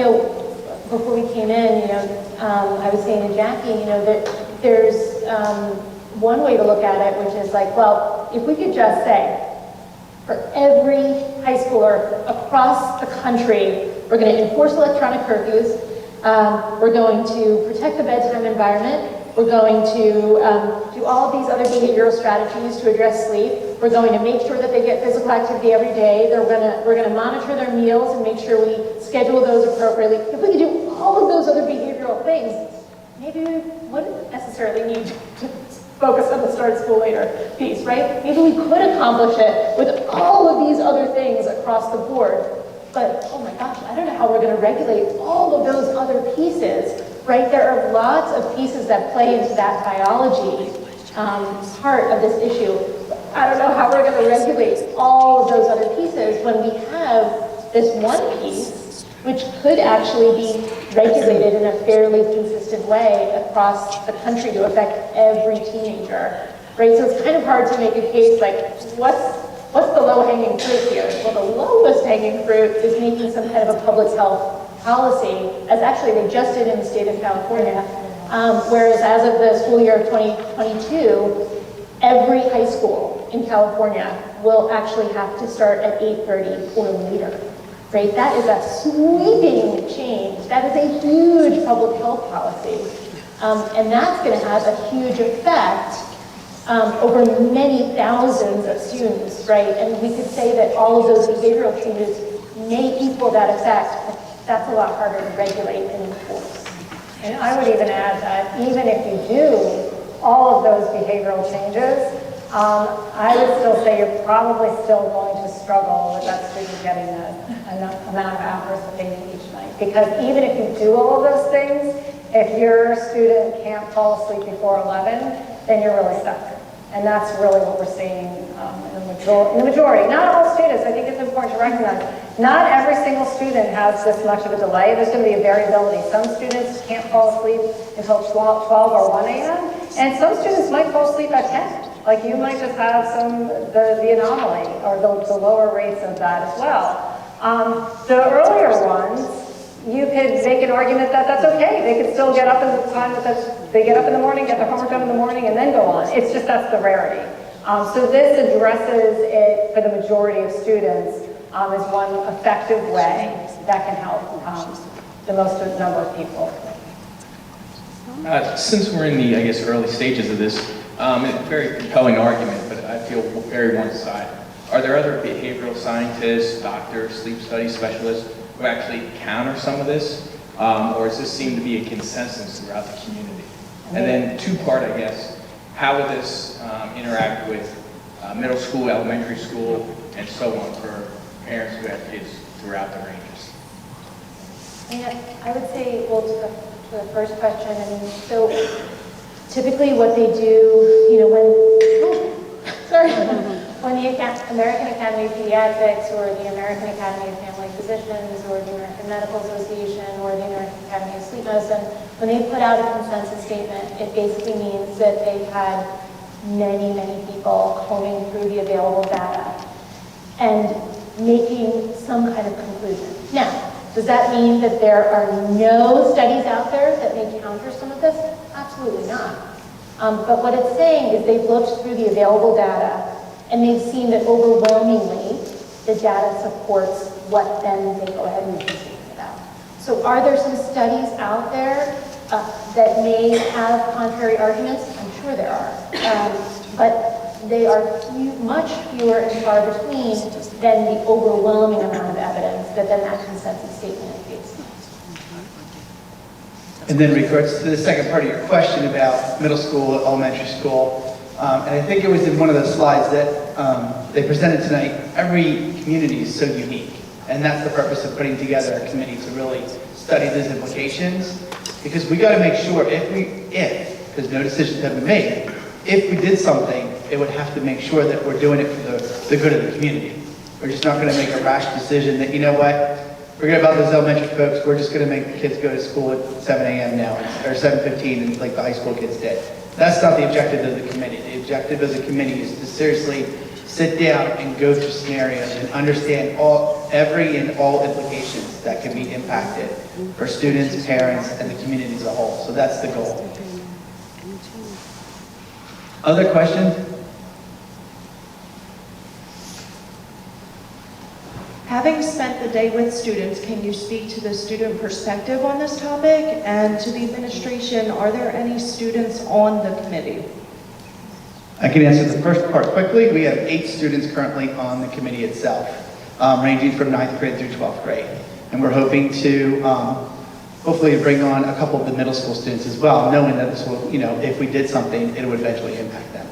before we came in, I was saying to Jackie, that there's one way to look at it, which is like, well, if we could just say, for every high schooler across the country. We're going to enforce electronic curfews. We're going to protect the bedtime environment. We're going to do all of these other behavioral strategies to address sleep. We're going to make sure that they get physical activity every day. We're going to monitor their meals and make sure we schedule those appropriately. If we could do all of those other behavioral things, maybe we wouldn't necessarily need to focus on the start school later piece, right? Maybe we could accomplish it with all of these other things across the board. But, oh my gosh, I don't know how we're going to regulate all of those other pieces, right? There are lots of pieces that play into that biology part of this issue. I don't know how we're going to regulate all of those other pieces when we have this one piece, which could actually be regulated in a fairly consistent way across the country to affect every teenager, right? So it's kind of hard to make a case like, what's the low-hanging fruit here? Well, the lowest hanging fruit is making some kind of a public health policy, as actually they just did in the state of California, whereas as of the school year of 2022, every high school in California will actually have to start at 8:30 or later, right? That is a sweeping change. That is a huge public health policy. And that's going to have a huge effect over many thousands of students, right? And we could say that all of those behavioral changes may equal that effect, but that's a lot harder to regulate and enforce. And I would even add that even if you do all of those behavioral changes, I would still say you're probably still going to struggle with that student getting enough amount of hours that they need each night. Because even if you do all of those things, if your student can't fall asleep before 11, then you're really stuck. And that's really what we're seeing in the majority. Not all students, I think it's important to recognize, not every single student has this much of a delay. There's going to be a variability. Some students can't fall asleep until 12 or 1 a.m. And some students might fall asleep at 10. Like you might just have the anomaly or the lower rates of that as well. The earlier ones, you could make an argument that that's okay. They could still get up in the time that they get up in the morning, get their homework done in the morning, and then go on. It's just that's the rarity. So this addresses it for the majority of students as one effective way that can help the most number of people. Since we're in the, I guess, early stages of this, a very compelling argument, but I feel very one-sided. Are there other behavioral scientists, doctors, sleep study specialists who actually counter some of this? Or does this seem to be a consensus throughout the community? And then two-part, I guess, how would this interact with middle school, elementary school, and so on for parents who have kids throughout the ranges? And I would say, well, to the first question, I mean, so typically what they do, you know, when the American Academy of Pediatrics or the American Academy of Family Physicians or the American Medical Association or the American Academy of Sleep Medicine, when they put out a consensus statement, it basically means that they've had many, many people combing through the available data and making some kind of conclusion. Now, does that mean that there are no studies out there that may counter some of this? Absolutely not. But what it's saying is they've looked through the available data and they've seen that overwhelmingly the data supports what then they go ahead and make a statement about. So are there some studies out there that may have contrary arguments? I'm sure there are. But they are much fewer and far between than the overwhelming amount of evidence that then that consensus statement is based on. And then regards to the second part of your question about middle school, elementary school, and I think it was in one of the slides that they presented tonight, every community is so unique. And that's the purpose of putting together a committee to really study those implications. Because we got to make sure because no decisions have been made, if we did something, it would have to make sure that we're doing it for the good of the community. We're just not going to make a rash decision that, you know what, forget about those elementary folks, we're just going to make the kids go to school at 7 a.m. now, or 7:15, like the high school kids did. That's not the objective of the committee. The objective of the committee is to seriously sit down and go through scenarios and understand every and all implications that can be impacted for students, parents, and the community as a whole. So that's the goal. Other questions? Having spent the day with students, can you speak to the student perspective on this topic? And to the administration, are there any students on the committee? I can answer the first part quickly. We have 8 students currently on the committee itself, ranging from 9th grade through 12th grade. And we're hoping to hopefully bring on a couple of the middle school students as well, knowing that this will, if we did something, it would eventually impact them.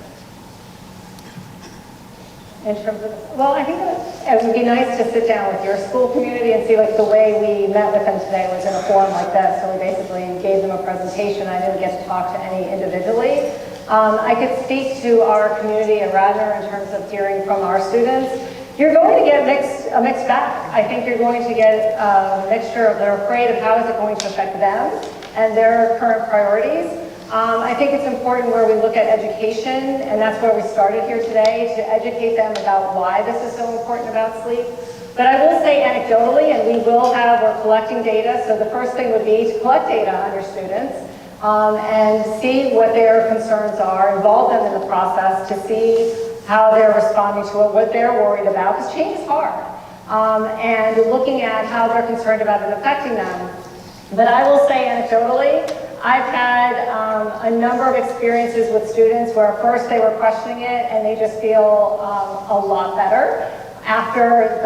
In terms of, well, I think it would be nice to sit down with your school community and see, like, the way we met with them today was in a forum like this. So we basically gave them a presentation. I didn't get to talk to any individually. I could speak to our community at Radnor in terms of hearing from our students. You're going to get a mixed bag. I think you're going to get a mixture of they're afraid of how is it going to affect them and their current priorities. I think it's important where we look at education, and that's where we started here today, to educate them about why this is so important about sleep. But I will say anecdotally, and we're collecting data, so the first thing would be to collect data on your students and see what their concerns are, involve them in the process to see how they're responding to it, what they're worried about, because change is hard, and looking at how they're concerned about it affecting them. But I will say anecdotally, I've had a number of experiences with students where first they were questioning it and they just feel a lot better. After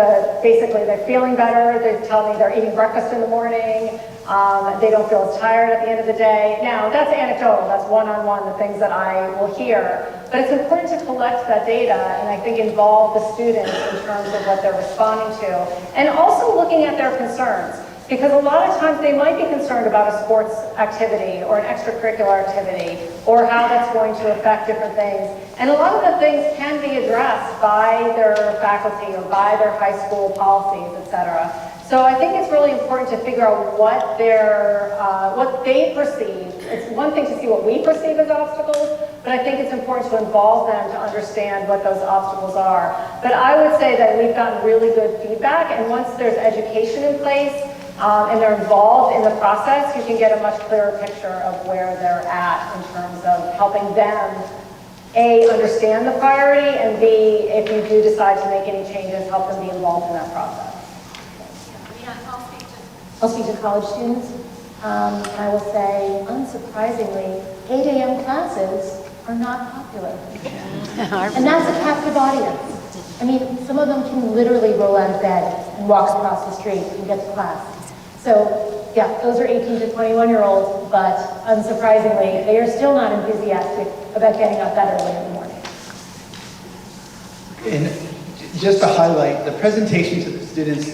basically they're feeling better, they tell me they're eating breakfast in the morning, they don't feel as tired at the end of the day. Now, that's anecdotal, that's one-on-one, the things that I will hear. But it's important to collect that data and I think involve the students in terms of what they're responding to. And also looking at their concerns. Because a lot of times they might be concerned about a sports activity or an extracurricular activity or how that's going to affect different things. And a lot of the things can be addressed by their faculty or by their high school policies, etc. So I think it's really important to figure out what they perceive. It's one thing to see what we perceive as obstacles, but I think it's important to involve them to understand what those obstacles are. But I would say that we've gotten really good feedback, and once there's education in place, and they're involved in the process, you can get a much clearer picture of where they're at in terms of helping them, A, understand the priority, and B, if you do decide to make any changes, help them be involved in that process. I'll speak to college students. I will say, unsurprisingly, 8 a.m. classes are not popular. And that's a captive audience. I mean, some of them can literally roll out of bed and walk across the street and get to class. So, yeah, those are 18 to 21-year-olds, but unsurprisingly, they are still not enthusiastic about getting up that early in the morning. And just to highlight, the presentation to the students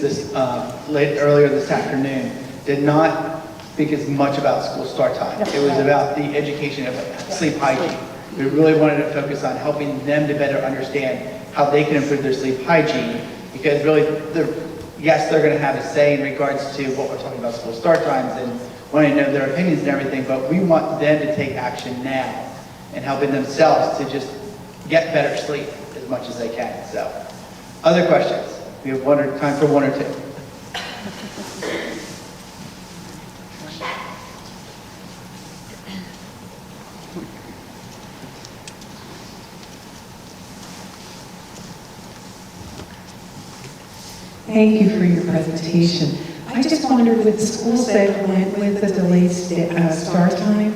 earlier this afternoon did not speak as much about school start time. It was about the education of sleep hygiene. We really wanted to focus on helping them to better understand how they can improve their sleep hygiene, because really, yes, they're going to have a say in regards to what we're talking about school start times and wanting to know their opinions and everything, but we want them to take action now and helping themselves to just get better sleep as much as they can. So, other questions? We have time for one or two. Thank you for your presentation. I just wondered, with the schools that went with the delayed start time,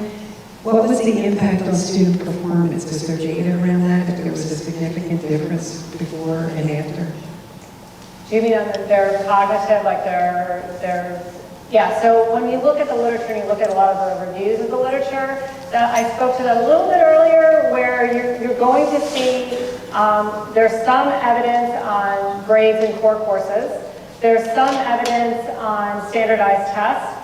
what was the impact on student performance? Is there data around that, if there was a significant difference before and after? Do you mean on their cognitive, like yeah, so when you look at the literature and you look at a lot of the reviews of the literature, I spoke to that a little bit earlier, where you're going to see there's some evidence on grades in core courses. There's some evidence on standardized tests.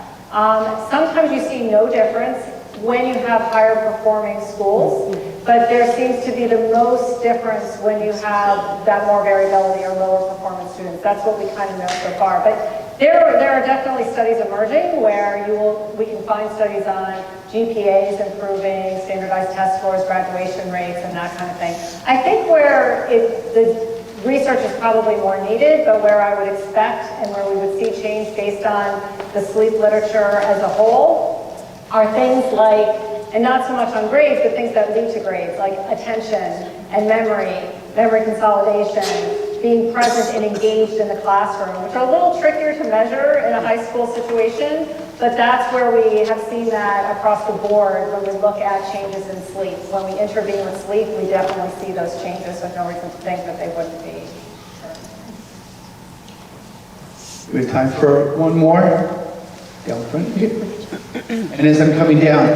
Sometimes you see no difference when you have higher performing schools, but there seems to be the most difference when you have that more variability or lower performance students. That's what we kind of know so far. But there are definitely studies emerging where we can find studies on GPAs improving, standardized test scores, graduation rates, and that kind of thing. I think where the research is probably more needed, but where I would expect and where we would see change based on the sleep literature as a whole are things like, and not so much on grades, but things that lead to grades, like attention and memory consolidation, being present and engaged in the classroom, which are a little trickier to measure in a high school situation, but that's where we have seen that across the board when we look at changes in sleep. When we intervene with sleep, we definitely see those changes with no reason to think that they wouldn't be. We have time for one more. Down front. And as I'm coming down,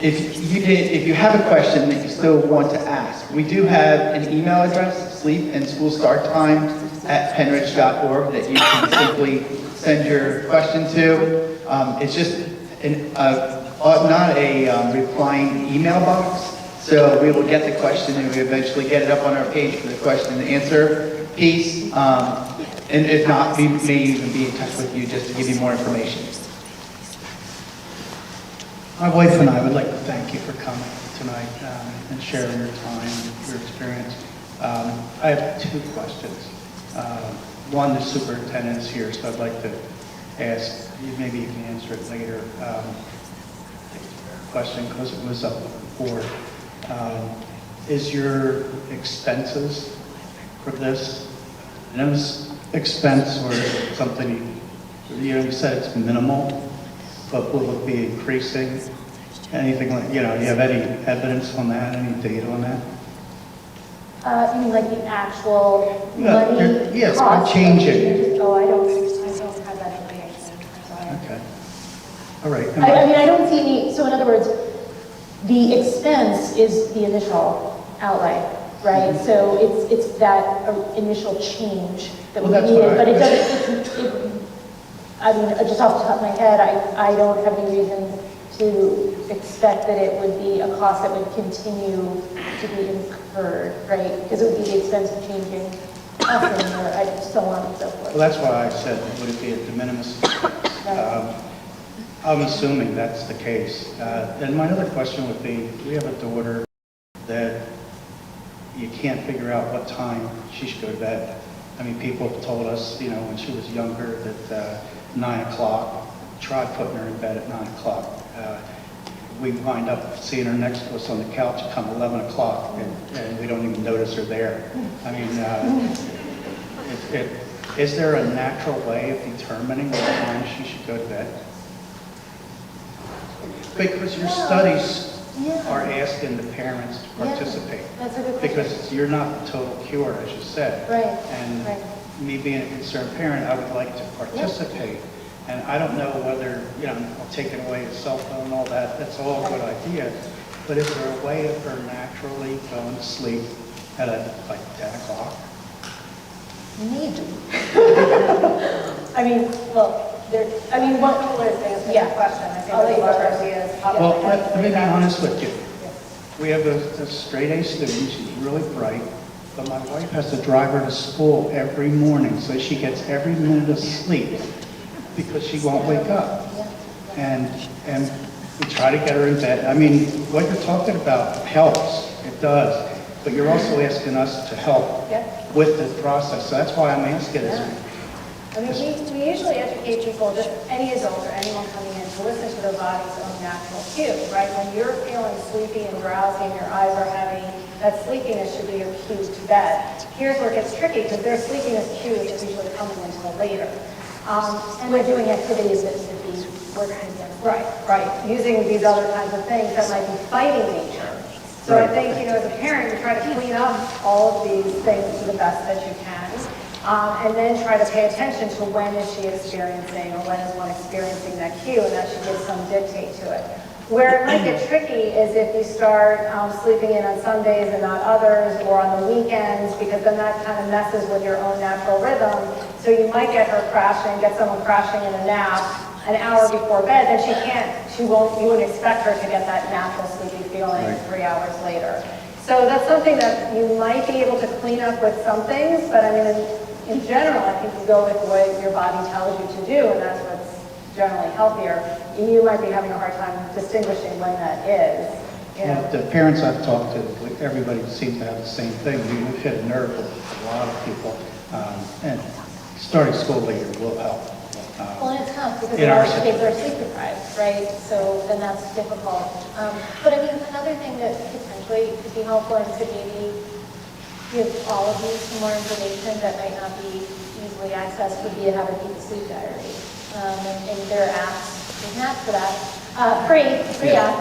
if you have a question that you still want to ask, we do have an email address, sleep and school start time @penridge.org, that you can simply send your question to. It's just not a replying email box, so we will get the question and we eventually get it up on our page for the question and answer piece. And if not, we may even be in touch with you just to give you more information. My wife and I would like to thank you for coming tonight and sharing your time, your experience. I have two questions. One, the superintendent's here, so I'd like to ask, maybe you can answer it later. Question, because it was up before. Is your expenses for this, expense or something, you said it's minimal, but will it be increasing? Anything like, do you have any evidence on that, any data on that? You mean like the actual money? Yes, cost? changing. Oh, I don't have that information. I'm sorry. Okay. All right. I mean, I don't see any, so in other words, the expense is the initial outlay, right? Mm-hmm. So it's that initial change that we that's needed, what but it doesn't, I mean, just off the top of my head, I don't have any reason to expect that it would be a cost that would continue to be incurred, right? Because it would be the expense of changing often, or so on and so forth. Well, that's why I said, would it be a de minimis expense? Right. I'm assuming that's the case. Then my other question would be, we have a daughter that you can't figure out what time she should go to bed. I mean, people have told us, when she was younger that 9 o'clock, try putting her in bed at 9 o'clock. We wind up seeing her next to us on the couch come 11 o'clock, and we don't even notice her there. I mean, is there a natural way of determining what time she should go to bed? Because your studies are asking the parents to participate. That's a good question. Because you're not the total cure, as you said. Right. And right. me being a concerned parent, I would like to participate. And I don't know whether, taking away the cell phone and all that, that's all a good idea. But is there a way of her naturally going to sleep at like 10 o'clock? Maybe. I mean, well, one What is the answer to that question? I think I'll let you there's go other first. ideas. Well, let me be honest with you. We have a straight A student, she's really bright, but my wife has to drive her to school every morning, so she gets every minute of sleep because she won't wake up. And we try to get her in bed. I mean, what you're talking about helps, it does, but you're also asking us to help with the process, so that's why I'm asking this. I mean, we usually educate people, just any adult or anyone coming in, to listen to their body's own natural cue, right? When you're feeling sleepy and drowsy and your eyes are heavy, that sleepiness should be your cue to bed. Here's where it gets tricky, because their sleepiness cue is usually coming until later. and we're doing activities that should be working together. Right. Using these other kinds of things that might be fighting nature. So I think, as a parent, you try to clean up all of these things to the best that you can. And then try to pay attention to when is she experiencing or when is one experiencing that cue, and that should give some dictate to it. Where it might get tricky is if you start sleeping in on Sundays and not others, or on the weekends, because then that kind of messes with your own natural rhythm. So you might get someone crashing in a nap an hour before bed, then you wouldn't expect her to get that natural sleepy feeling 3 hours later. So that's something that you might be able to clean up with some things, but I mean, in general, I think you go with what your body tells you to do, and that's what's generally healthier. You might be having a hard time distinguishing when that is. Well, the parents I've talked to, everybody seems to have the same thing. We've hit a nerve with a lot of people, and starting school later will help. Well, and it's tough because In a our lot of kids are sleep deprived, right? So then that's difficult. But I mean, another thing that potentially could be helpful and could maybe give all of you some more information that might not be easily accessed would be to have a deep sleep diary. And there are apps, there's an app for that, free app,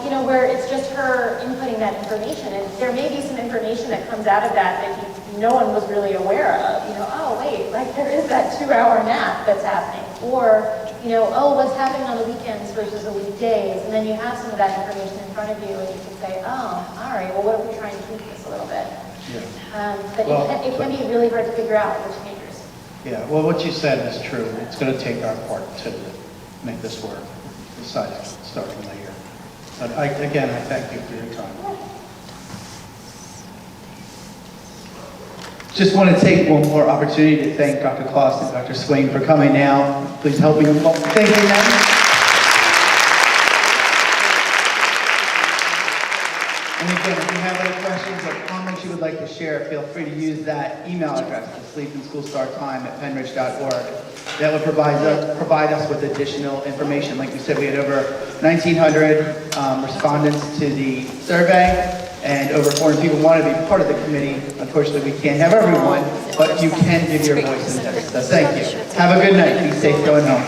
you know, where it's just her inputting that information. And there may be some information that comes out of that no one was really aware of. You know, oh wait, like there is that 2-hour nap that's happening. Or, you know, oh, what's happening on the weekends versus the weekdays. And then you have some of that information in front of you and you can say, oh, all right, well, what if we try and tweak this a little bit? Yeah. But it can be really hard to figure out for teenagers. Yeah, well, what you said is true. It's going to take our part to make this work, besides starting later. But again, I thank you for your time. Just want to take one more opportunity to thank Dr. Kloss and Dr. Swain for coming now. Please help me. Thank you, ma'am. And again, if you have any questions or comments you would like to share, feel free to use that email address, sleepindschoolstarttime@penridge.org. That would provide us with additional information. Like we said, we had over 1,900 respondents to the survey, and over 400 people wanted to be part of the committee. Unfortunately, we can't have everyone, but you can give your voice in this. So thank you. Have a good night. Be safe going home.